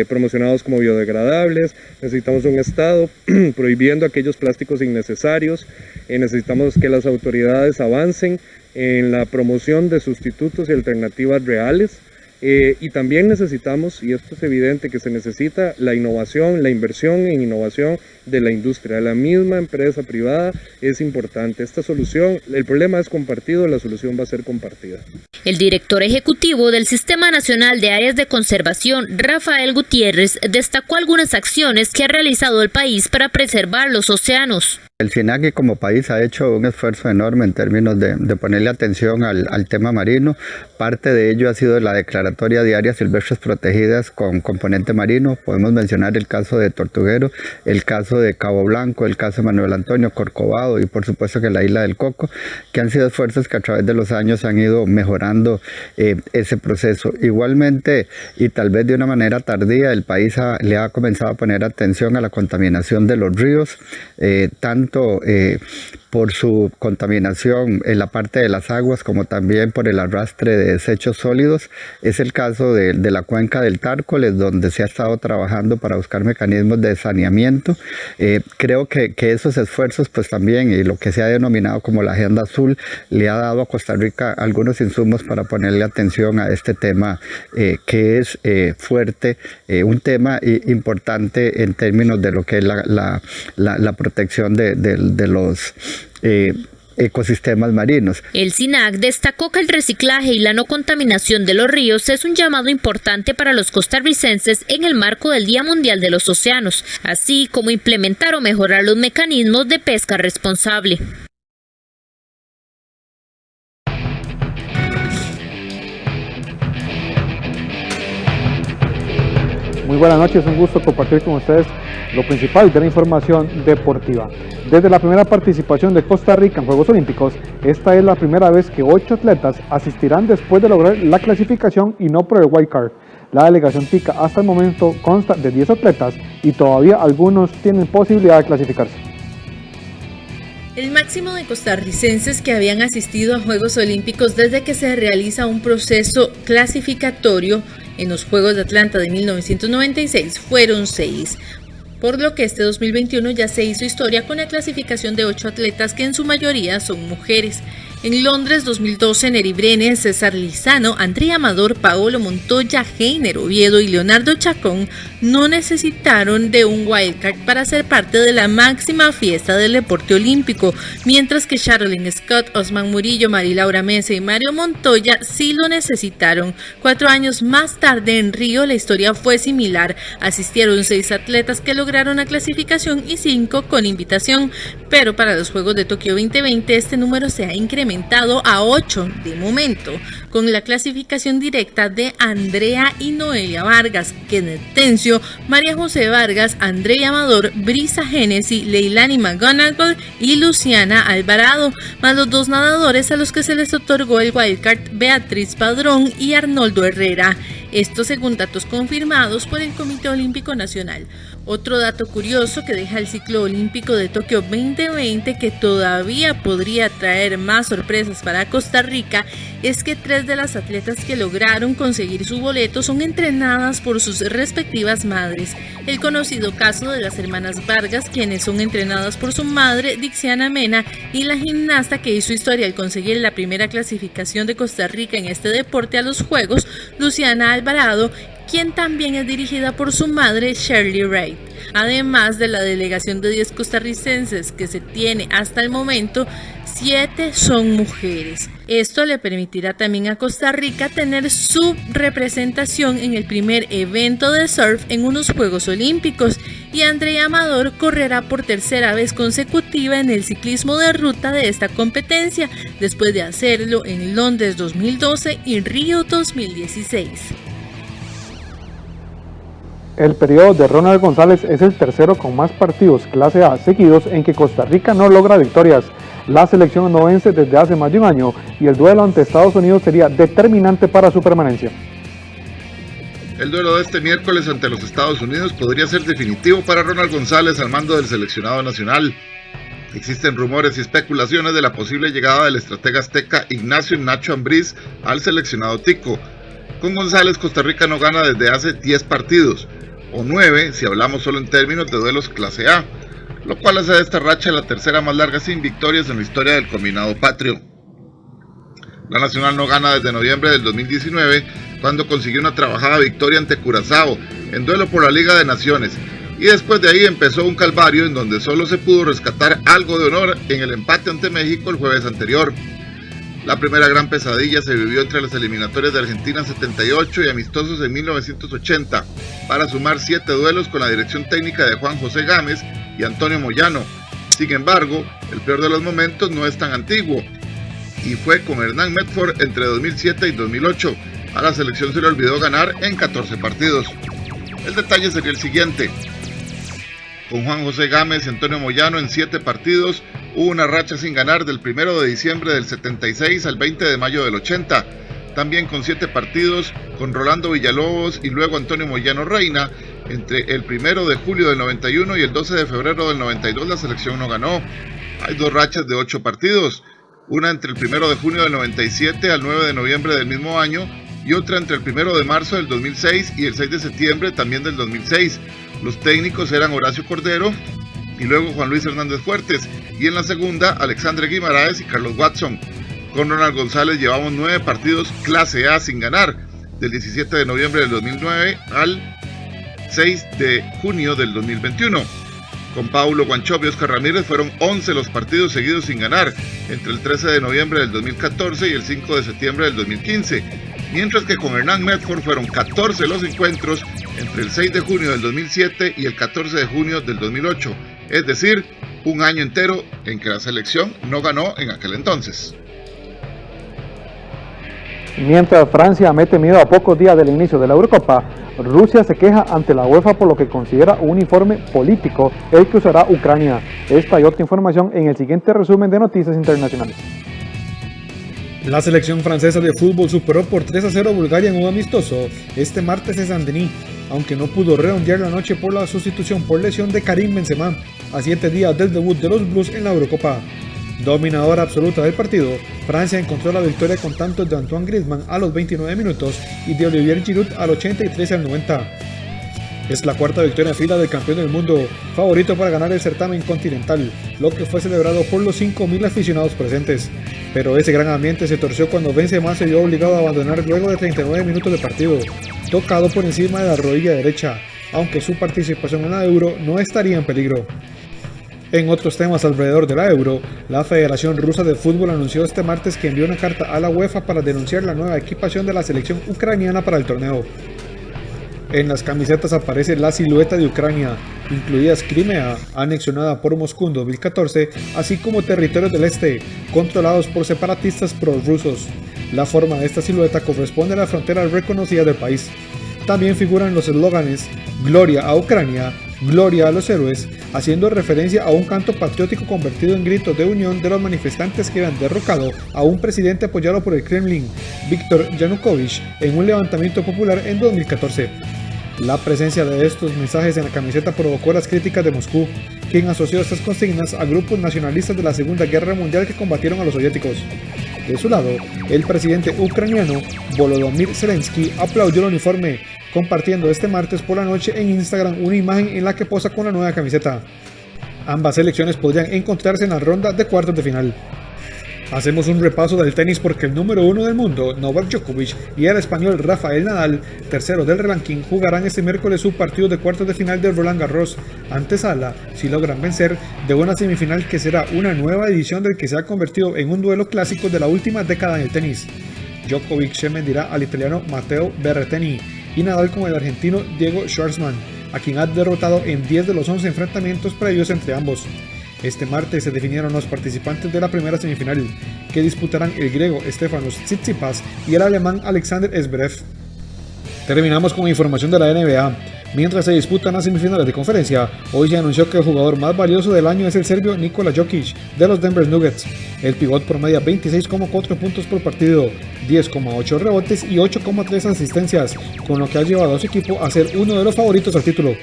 promocionados como biodegradables. Necesitamos un estado prohibiendo aquellos plásticos innecesarios. Necesitamos que las autoridades avancen en la promoción de sustitutos y alternativas reales. Y también necesitamos, y esto es evidente, que se necesita la innovación, la inversión en innovación de la industria, de la misma empresa privada es importante. Esta solución, el problema es compartido, la solución va a ser compartida. El director ejecutivo del Sistema Nacional de Áreas de Conservación, Rafael Gutiérrez, destacó algunas acciones que ha realizado el país para preservar los océanos. El SINAGI como país ha hecho un esfuerzo enorme en términos de ponerle atención al tema marino. Parte de ello ha sido la declaratoria de áreas silvestres protegidas con componente marino. Podemos mencionar el caso de Tortuguero, el caso de Cabo Blanco, el caso de Manuel Antonio, Corcovado y por supuesto que la Isla del Coco, que han sido esfuerzos que a través de los años han ido mejorando ese proceso. Igualmente, y tal vez de una manera tardía, el país le ha comenzado a poner atención a la contaminación de los ríos, tanto por su contaminación en la parte de las aguas como también por el arrastre de desechos sólidos. Es el caso de la cuenca del Tárcoles, donde se ha estado trabajando para buscar mecanismos de saneamiento. Creo que esos esfuerzos pues también, y lo que se ha denominado como la Agenda Azul, le ha dado a Costa Rica algunos insumos para ponerle atención a este tema que es fuerte, un tema importante en términos de lo que es la protección de los ecosistemas marinos. El SINAG destacó que el reciclaje y la no contaminación de los ríos es un llamado importante para los costarricenses en el marco del Día Mundial de los Océanos, así como implementar o mejorar los mecanismos de pesca responsable. Muy buenas noches, un gusto compartir con ustedes lo principal de la información deportiva. Desde la primera participación de Costa Rica en Juegos Olímpicos, esta es la primera vez que 8 atletas asistirán después de lograr la clasificación y no por el wild card. La delegación tica hasta el momento consta de 10 atletas y todavía algunos tienen posibilidad de clasificarse. El máximo de costarricenses que habían asistido a Juegos Olímpicos desde que se realiza un proceso clasificatorio en los Juegos de Atlanta de 1996 fueron 6. Por lo que este 2021 ya se hizo historia con la clasificación de 8 atletas que en su mayoría son mujeres. En Londres 2012, Neri Brenes, César Lizano, Andrea Amador, Paolo Montoya, Heiner Oviedo y Leonardo Chacón no necesitaron de un wildcard para ser parte de la máxima fiesta del deporte olímpico, mientras que Charlene Scott, Osman Murillo, Marilaura Mesa y Mario Montoya sí lo necesitaron. 4 años más tarde en Río la historia fue similar. Asistieron 6 atletas que lograron la clasificación y 5 con invitación, pero para los Juegos de Tokio 2020 este número se ha incrementado a 8 de momento, con la clasificación directa de Andrea y Noelia Vargas, Kenneth Tencio, María José Vargas, Andrea Amador, Brisa Genesi, Leilani McGonagall y Luciana Alvarado, más los 2 nadadores a los que se les otorgó el wildcard, Beatriz Padrón y Arnoldo Herrera. Esto según datos confirmados por el Comité Olímpico Nacional. Otro dato curioso que deja el ciclo olímpico de Tokio 2020, que todavía podría traer más sorpresas para Costa Rica, es que 3 de las atletas que lograron conseguir su boleto son entrenadas por sus respectivas madres. El conocido caso de las hermanas Vargas, quienes son entrenadas por su madre, Dixiana Mena, y la gimnasta que hizo historia al conseguir la primera clasificación de Costa Rica en este deporte a los Juegos, Luciana Alvarado, quien también es dirigida por su madre, Shirley Wright. Además de la delegación de 10 costarricenses que se tiene hasta el momento, 7 son mujeres. Esto le permitirá también a Costa Rica tener su representación en el primer evento de surf en unos Juegos Olímpicos, y Andrea Amador correrá por tercera vez consecutiva en el ciclismo de ruta de esta competencia, después de hacerlo en Londres 2012 y Río 2016. El periodo de Ronald González es el tercero con más partidos clase A seguidos en que Costa Rica no logra victorias. La selección no vence desde hace más de un año y el duelo ante Estados Unidos sería determinante para su permanencia. El duelo de este miércoles ante los Estados Unidos podría ser definitivo para Ronald González al mando del seleccionado nacional. Existen rumores y especulaciones de la posible llegada del estratega azteca Ignacio Nacho Ambriz al seleccionado tico. Con González, Costa Rica no gana desde hace 10 partidos, o 9 si hablamos solo en términos de duelos clase A, lo cual hace de esta racha la tercera más larga sin victorias en la historia del combinado patrio. La Nacional no gana desde noviembre del 2019, cuando consiguió una trabajada victoria ante Curazao en duelo por la Liga de Naciones, y después de ahí empezó un calvario en donde solo se pudo rescatar algo de honor en el empate ante México el jueves anterior. La primera gran pesadilla se vivió entre las eliminatorias de Argentina en 78 y amistosos en 1980, para sumar 7 duelos con la dirección técnica de Juan José Gámez y Antonio Moyano. Sin embargo, el peor de los momentos no es tan antiguo, y fue con Hernán Medford entre 2007 y 2008. A la selección se le olvidó ganar en 14 partidos. El detalle sería el siguiente. Con Juan José Gámez y Antonio Moyano en 7 partidos, hubo una racha sin ganar del 1 de diciembre del 76 al 20 de mayo del 80. También con 7 partidos, con Rolando Villalobos y luego Antonio Moyano Reina, entre el 1 de julio del 91 y el 12 de febrero del 92 la selección no ganó. Hay 2 rachas de 8 partidos, una entre el 1 de junio del 97 al 9 de noviembre del mismo año, y otra entre el 1 de marzo del 2006 y el 6 de septiembre también del 2006. Los técnicos eran Horacio Cordero y luego Juan Luis Hernández Fuertes, y en la segunda Alexandre Guimaraes y Carlos Watson. Con Ronald González llevamos 9 partidos clase A sin ganar, del 17 de noviembre del 2009 al 6 de junio del 2021. Con Paulo Guanchope y Oscar Ramírez fueron 11 los partidos seguidos sin ganar, entre el 13 de noviembre del 2014 y el 5 de septiembre del 2015, mientras que con Hernán Medford fueron 14 los encuentros entre el 6 de junio del 2007 y el 14 de junio del 2008, es decir, un año entero en que la selección no ganó en aquel entonces. Mientras Francia mete miedo a pocos días del inicio de la Eurocopa, Rusia se queja ante la UEFA por lo que considera un informe político el que usará Ucrania. Esta y otra información en el siguiente resumen de Noticias Internacionales. La selección francesa de fútbol superó por 3-0 a Bulgaria en un amistoso este martes en Saint-Denis, aunque no pudo redondear la noche por la sustitución por lesión de Karim Benzema, a 7 días del debut de los Blues en la Eurocopa. Dominadora absoluta del partido, Francia encontró la victoria con tantos de Antoine Griezmann a los 29 minutos y de Olivier Giroud al 83 y al 90. Es la cuarta victoria en fila del campeón del mundo, favorito para ganar el certamen continental, lo que fue celebrado por los 5.000 aficionados presentes. Pero ese gran ambiente se torció cuando Benzema se vio obligado a abandonar luego de 39 minutos de partido, tocado por encima de la rodilla derecha, aunque su participación en la Euro no estaría en peligro. En otros temas alrededor de la Euro, la Federación Rusa de Fútbol anunció este martes que envió una carta a la UEFA para denunciar la nueva equipación de la selección ucraniana para el torneo. En las camisetas aparece la silueta de Ucrania, incluidas Crimea, anexionada por Moscú en 2014, así como territorios del este, controlados por separatistas prorrusos. La forma de esta silueta corresponde a la frontera reconocida del país. También figuran los eslóganes Gloria a Ucrania, Gloria a los héroes, haciendo referencia a un canto patriótico convertido en grito de unión de los manifestantes que habían derrocado a un presidente apoyado por el Kremlin, Viktor Yanukovych, en un levantamiento popular en 2014. La presencia de estos mensajes en la camiseta provocó las críticas de Moscú, quien asoció estas consignas a grupos nacionalistas de la Segunda Guerra Mundial que combatieron a los soviéticos. De su lado, el presidente ucraniano Volodymyr Zelensky aplaudió el uniforme, compartiendo este martes por la noche en Instagram una imagen en la que posa con la nueva camiseta. Ambas selecciones podrían encontrarse en la ronda de cuartos de final. Hacemos un repaso del tenis porque el número 1 del mundo, Novak Djokovic, y el español Rafael Nadal, tercero del ranking, jugarán este miércoles su partido de cuartos de final de Roland Garros, antesala, si logran vencer, de una semifinal que será una nueva edición del que se ha convertido en un duelo clásico de la última década en el tenis. Djokovic se medirá al italiano Matteo Berrettini y Nadal con el argentino Diego Schwartzman, a quien ha derrotado en 10 de los 11 enfrentamientos previos entre ambos. Este martes se definieron los participantes de la primera semifinal, que disputarán el griego Stefanos Tsitsipas y el alemán Alexander Zverev. Terminamos con información de la NBA. Mientras se disputan las semifinales de conferencia, hoy se anunció que el jugador más valioso del año es el serbio Nikola Jokic, de los Denver Nuggets. El pivot promedia 26,4 puntos por partido, 10,8 rebotes y 8,3 asistencias, con lo que ha llevado a su equipo a ser uno de los favoritos al título.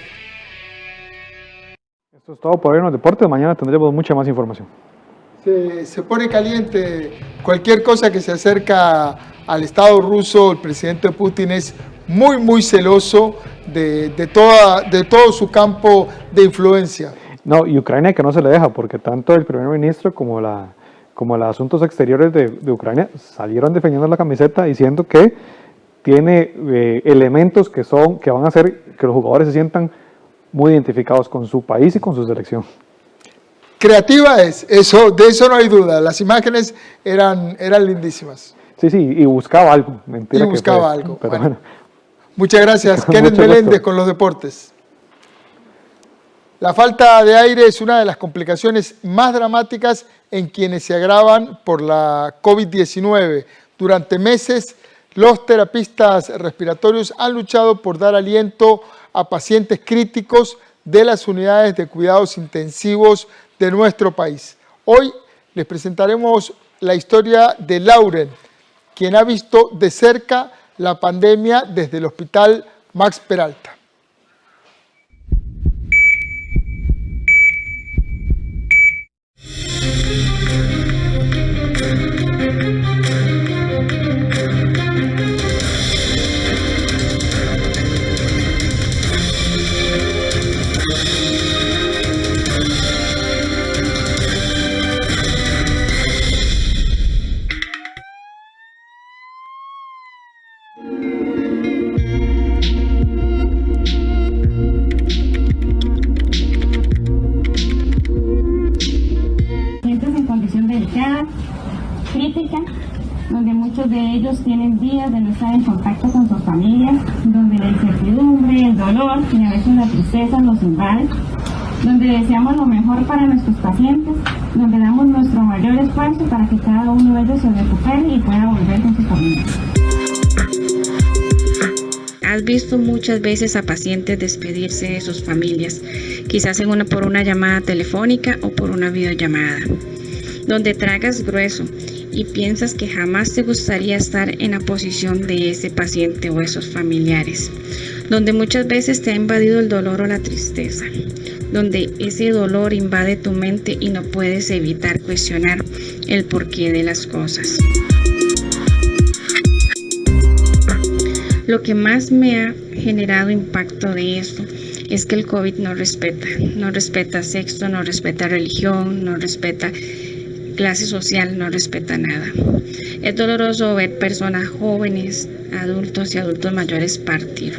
Esto es todo por hoy en los deportes. Mañana tendremos mucha más información. Se pone caliente cualquier cosa que se acerca al Estado ruso. El presidente Putin es muy celoso de todo su campo de influencia. No, y Ucrania que no se le deja, porque tanto el primer ministro como los asuntos exteriores de Ucrania salieron defendiendo la camiseta diciendo que tiene elementos que van a hacer que los jugadores se sientan muy identificados con su país y con su selección. Creativa es, de eso no hay duda. Las imágenes eran lindísimas. Sí, y buscaba algo. Mentira y buscaba que algo. Pero bueno. Muchas gracias, Kenneth Meléndez con los deportes. La falta de aire es una de las complicaciones más dramáticas en quienes se agravan por la COVID-19. Durante meses, los terapistas respiratorios han luchado por dar aliento a pacientes críticos de las unidades de cuidados intensivos de nuestro país. Hoy les presentaremos la historia de Lauren, quien ha visto de cerca la pandemia desde el Hospital Max Peralta. Crítica, donde muchos de ellos tienen días de no estar en contacto con sus familias, donde la incertidumbre, el dolor y a veces la tristeza nos invaden, donde deseamos lo mejor para nuestros pacientes, donde damos nuestro mayor esfuerzo para que cada uno de ellos se recupere y pueda volver con sus familias. Has visto muchas veces a pacientes despedirse de sus familias, quizás por una llamada telefónica o por una videollamada, donde tragas grueso y piensas que jamás te gustaría estar en la posición de ese paciente o esos familiares, donde muchas veces te ha invadido el dolor o la tristeza, donde ese dolor invade tu mente y no puedes evitar cuestionar el porqué de las cosas. Lo que más me ha generado impacto de esto es que el COVID no respeta sexo, no respeta religión, no respeta clase social, no respeta nada. Es doloroso ver personas jóvenes, adultos y adultos mayores partir.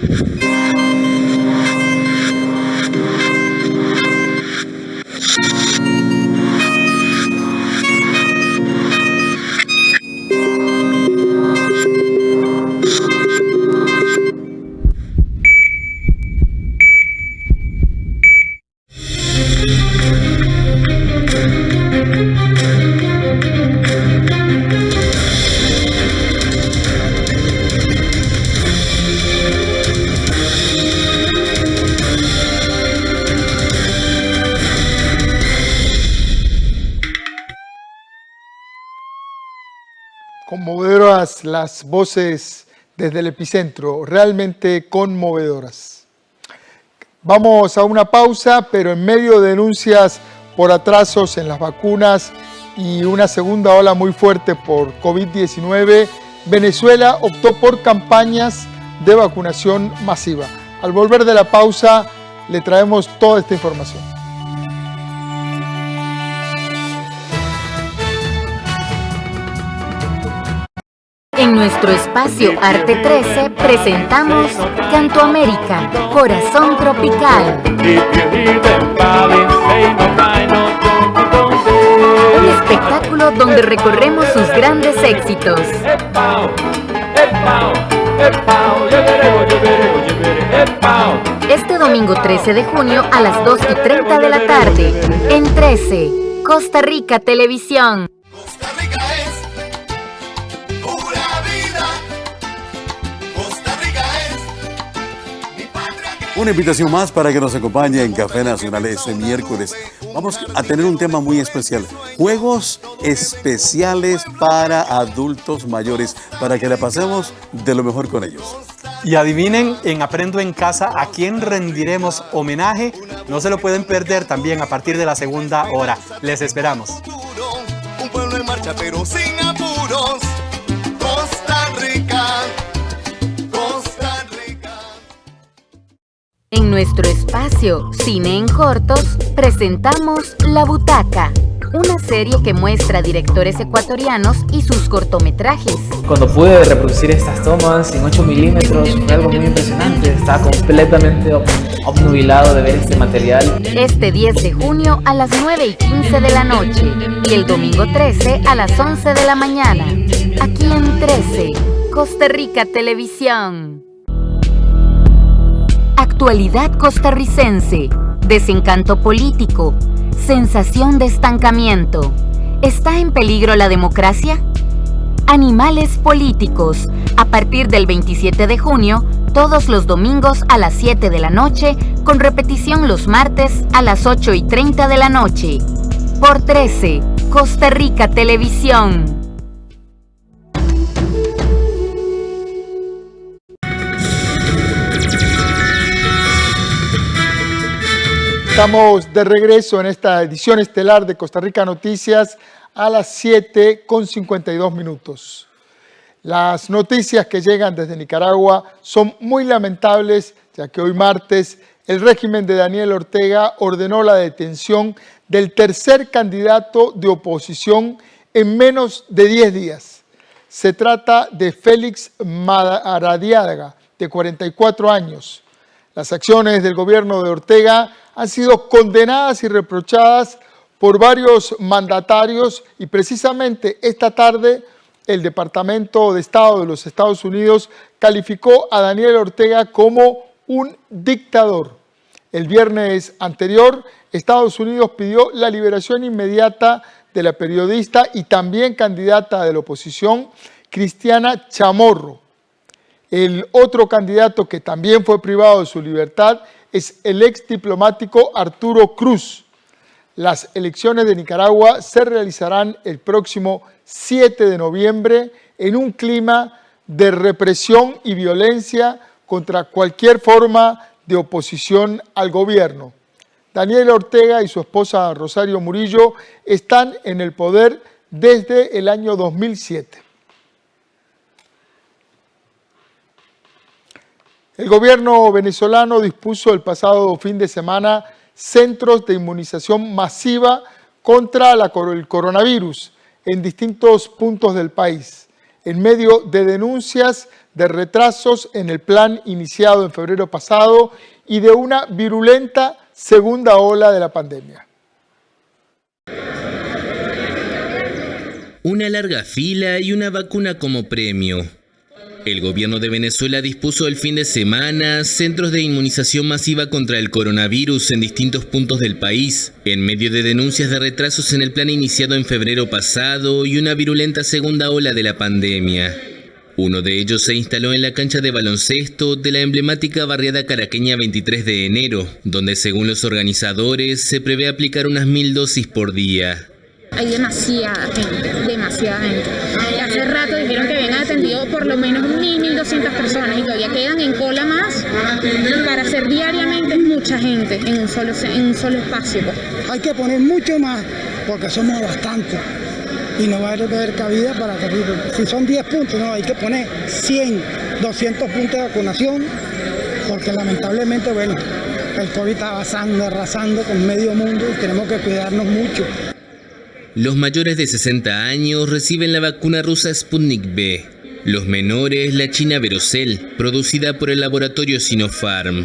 Conmovedoras las voces desde el epicentro, realmente conmovedoras. Vamos a una pausa, pero en medio de denuncias por atrasos en las vacunas y una segunda ola muy fuerte por COVID-19, Venezuela optó por campañas de vacunación masiva. Al volver de la pausa, le traemos toda esta información. En nuestro espacio Arte 13 presentamos Canto América, Corazón Tropical. Un espectáculo donde recorremos sus grandes éxitos. Este domingo 13 de junio a las 2:30 de la tarde, en 13, Costa Rica Televisión. Una invitación más para que nos acompañe en Café Nacional este miércoles. Vamos a tener un tema muy especial. Juegos especiales para adultos mayores, para que la pasemos de lo mejor con ellos. Y adivinen en Aprendo en Casa a quién rendiremos homenaje. No se lo pueden perder también a partir de la segunda hora. Les esperamos. Un pueblo en marcha pero sin apuros. Costa Rica. En nuestro espacio Cine en Cortos presentamos La Butaca, una serie que muestra directores ecuatorianos y sus cortometrajes. Cuando pude reproducir estas tomas en 8 milímetros fue algo muy impresionante. Estaba completamente obnubilado de ver este material. Este 10 de junio a las 9:15 de la noche y el domingo 13 a las 11 de la mañana. Aquí en 13, Costa Rica Televisión. Actualidad costarricense, desencanto político, sensación de estancamiento. ¿Está en peligro la democracia? Animales políticos, a partir del 27 de junio, todos los domingos a las 7 de la noche, con repetición los martes a las 8:30 de la noche. Por 13, Costa Rica Televisión. Estamos de regreso en esta edición estelar de Costa Rica Noticias a las 7:52. Las noticias que llegan desde Nicaragua son muy lamentables, ya que hoy martes el régimen de Daniel Ortega ordenó la detención del tercer candidato de oposición en menos de 10 días. Se trata de Félix Maradiaga, de 44 años. Las acciones del gobierno de Ortega han sido condenadas y reprochadas por varios mandatarios y precisamente esta tarde el Departamento de Estado de los Estados Unidos calificó a Daniel Ortega como un dictador. El viernes anterior, Estados Unidos pidió la liberación inmediata de la periodista y también candidata de la oposición, Cristiana Chamorro. El otro candidato que también fue privado de su libertad es el ex diplomático Arturo Cruz. Las elecciones de Nicaragua se realizarán el próximo 7 de noviembre en un clima de represión y violencia contra cualquier forma de oposición al gobierno. Daniel Ortega y su esposa Rosario Murillo están en el poder desde el año 2007. El gobierno venezolano dispuso el pasado fin de semana centros de inmunización masiva contra el coronavirus en distintos puntos del país, en medio de denuncias de retrasos en el plan iniciado en febrero pasado y de una virulenta segunda ola de la pandemia. Una larga fila y una vacuna como premio. El gobierno de Venezuela dispuso el fin de semana centros de inmunización masiva contra el coronavirus en distintos puntos del país, en medio de denuncias de retrasos en el plan iniciado en febrero pasado y una virulenta segunda ola de la pandemia. Uno de ellos se instaló en la cancha de baloncesto de la emblemática barriada caraqueña 23 de enero, donde según los organizadores se prevé aplicar unas 1000 dosis por día. Hay demasiada gente. Y hace rato dijeron que habían atendido por lo menos 1.200 personas y todavía quedan en cola más. Para hacer diariamente mucha gente en un solo espacio. Hay que poner mucho más porque somos bastantes y no va a haber cabida para que si son 10 puntos, no, hay que poner 100, 200 puntos de vacunación porque lamentablemente, bueno, el COVID está arrasando con medio mundo y tenemos que cuidarnos mucho. Los mayores de 60 años reciben la vacuna rusa Sputnik V. Los menores, la china Verocell, producida por el laboratorio Sinopharm.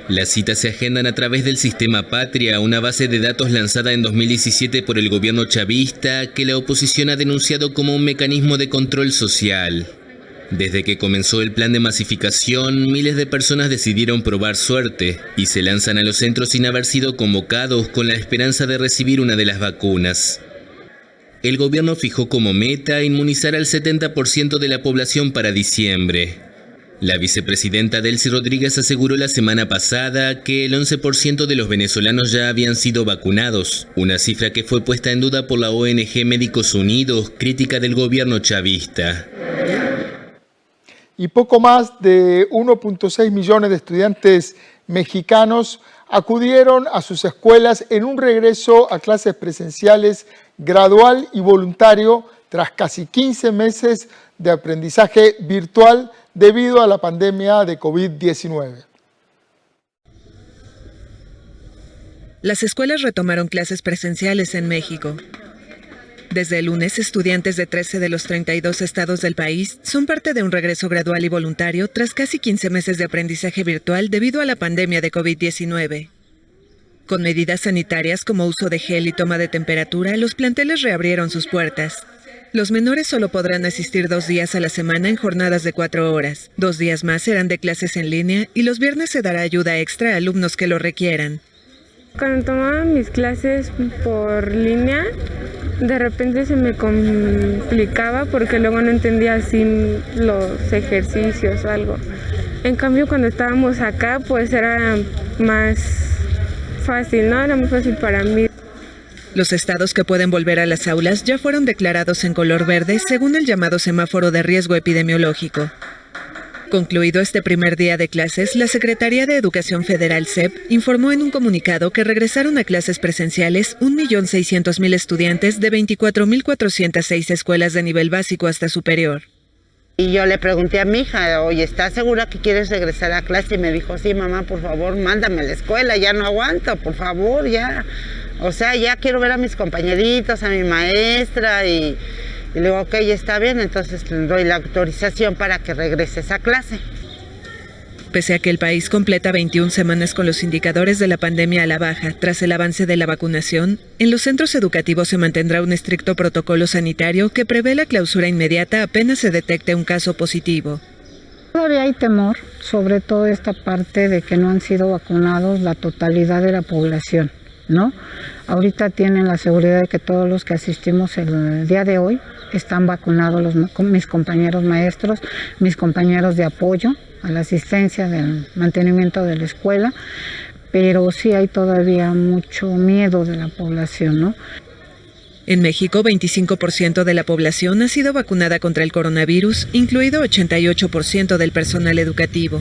Las citas se agendan a través del Sistema Patria, una base de datos lanzada en 2017 por el gobierno chavista que la oposición ha denunciado como un mecanismo de control social. Desde que comenzó el plan de masificación, miles de personas decidieron probar suerte y se lanzan a los centros sin haber sido convocados con la esperanza de recibir una de las vacunas. El gobierno fijó como meta inmunizar al 70% de la población para diciembre. La vicepresidenta Delcy Rodríguez aseguró la semana pasada que el 11% de los venezolanos ya habían sido vacunados, una cifra que fue puesta en duda por la ONG Médicos Unidos, crítica del gobierno chavista. Y poco más de 1.6 millones de estudiantes mexicanos acudieron a sus escuelas en un regreso a clases presenciales gradual y voluntario tras casi 15 meses de aprendizaje virtual debido a la pandemia de COVID-19. Las escuelas retomaron clases presenciales en México. Desde el lunes, estudiantes de 13 de los 32 estados del país son parte de un regreso gradual y voluntario tras casi 15 meses de aprendizaje virtual debido a la pandemia de COVID-19. Con medidas sanitarias como uso de gel y toma de temperatura, los planteles reabrieron sus puertas. Los menores solo podrán asistir 2 días a la semana en jornadas de 4 horas. 2 días más serán de clases en línea y los viernes se dará ayuda extra a alumnos que lo requieran. Cuando tomaba mis clases por línea, de repente se me complicaba porque luego no entendía así los ejercicios o algo. En cambio, cuando estábamos acá, pues era más fácil, ¿no? Era muy fácil para mí. Los estados que pueden volver a las aulas ya fueron declarados en color verde según el llamado semáforo de riesgo epidemiológico. Concluido este primer día de clases, la Secretaría de Educación Federal, SEP, informó en un comunicado que regresaron a clases presenciales 1.600.000 estudiantes de 24.406 escuelas de nivel básico hasta superior. Y yo le pregunté a mi hija, oye, ¿estás segura que quieres regresar a clase? Y me dijo, sí, mamá, por favor, mándame a la escuela, ya no aguanto, por favor, ya. O sea, ya quiero ver a mis compañeritos, a mi maestra y le digo, ok, está bien, entonces le doy la autorización para que regreses a clase. Pese a que el país completa 21 semanas con los indicadores de la pandemia a la baja tras el avance de la vacunación, en los centros educativos se mantendrá un estricto protocolo sanitario que prevé la clausura inmediata apenas se detecte un caso positivo. Todavía hay temor, sobre todo esta parte de que no han sido vacunados la totalidad de la población, ¿no? Ahorita tienen la seguridad de que todos los que asistimos el día de hoy están vacunados, mis compañeros maestros, mis compañeros de apoyo a la asistencia del mantenimiento de la escuela, pero sí hay todavía mucho miedo de la población, ¿no? En México, 25% de la población ha sido vacunada contra el coronavirus, incluido 88% del personal educativo.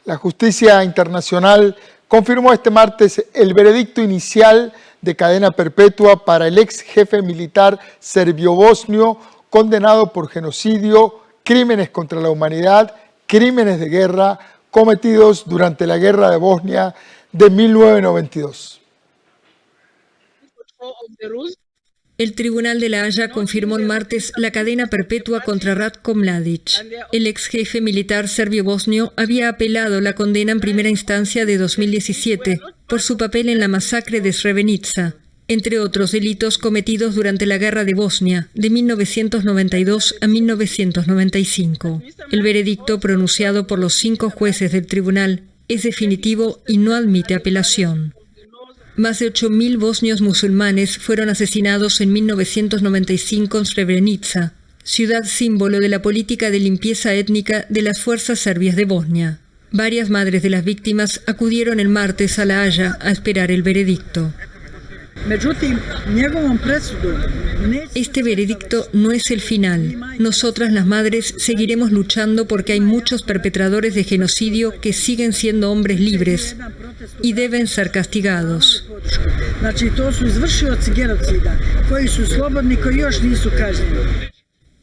La justicia internacional confirmó este martes el veredicto inicial de cadena perpetua para el ex jefe militar serbio-bosnio condenado por genocidio, crímenes contra la humanidad, crímenes de guerra cometidos durante la guerra de Bosnia de 1992. El Tribunal de La Haya confirmó el martes la cadena perpetua contra Ratko Mladic. El ex jefe militar serbio-bosnio había apelado la condena en primera instancia de 2017 por su papel en la masacre de Srebrenica, entre otros delitos cometidos durante la Guerra de Bosnia, de 1992 a 1995. El veredicto pronunciado por los 5 jueces del tribunal es definitivo y no admite apelación. Más de 8.000 bosnios musulmanes fueron asesinados en 1995 en Srebrenica, ciudad símbolo de la política de limpieza étnica de las fuerzas serbias de Bosnia. Varias madres de las víctimas acudieron el martes a La Haya a esperar el veredicto. Este veredicto no es el final. Nosotras las madres seguiremos luchando porque hay muchos perpetradores de genocidio que siguen siendo hombres libres y deben ser castigados.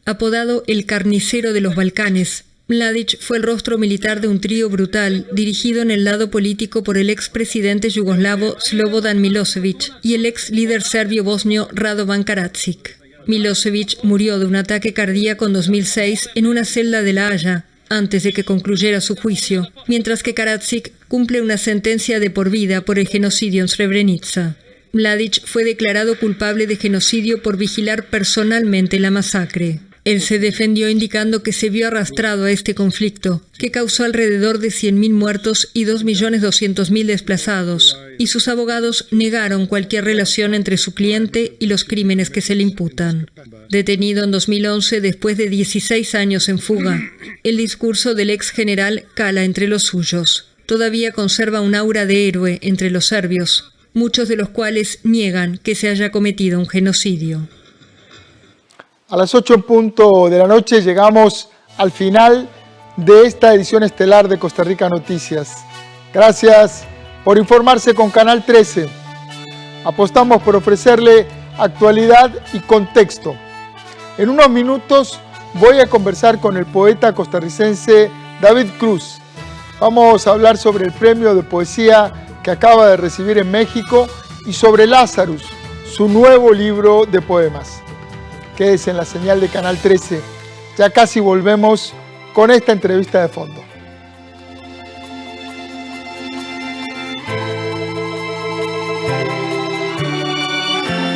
Apodado el carnicero de los Balcanes, Mladic fue el rostro militar de un trío brutal dirigido en el lado político por el expresidente yugoslavo Slobodan Milosevic y el ex líder serbio-bosnio Radovan Karadzic. Milosevic murió de un ataque cardíaco en 2006 en una celda de La Haya, antes de que concluyera su juicio, mientras que Karadzic cumple una sentencia de por vida por el genocidio en Srebrenica. Mladic fue declarado culpable de genocidio por vigilar personalmente la masacre. Él se defendió indicando que se vio arrastrado a este conflicto, que causó alrededor de 100.000 muertos y 2.200.000 desplazados, y sus abogados negaron cualquier relación entre su cliente y los crímenes que se le imputan. Detenido en 2011 después de 16 años en fuga, el discurso del ex general cala entre los suyos. Todavía conserva un aura de héroe entre los serbios, muchos de los cuales niegan que se haya cometido un genocidio. A las 8:00 de la noche llegamos al final de esta edición estelar de Costa Rica Noticias. Gracias por informarse con Canal 13. Apostamos por ofrecerle actualidad y contexto. En unos minutos voy a conversar con el poeta costarricense David Cruz. Vamos a hablar sobre el premio de poesía que acaba de recibir en México y sobre Lazarus, su nuevo libro de poemas. Quédese en la señal de Canal 13. Ya casi volvemos con esta entrevista de fondo.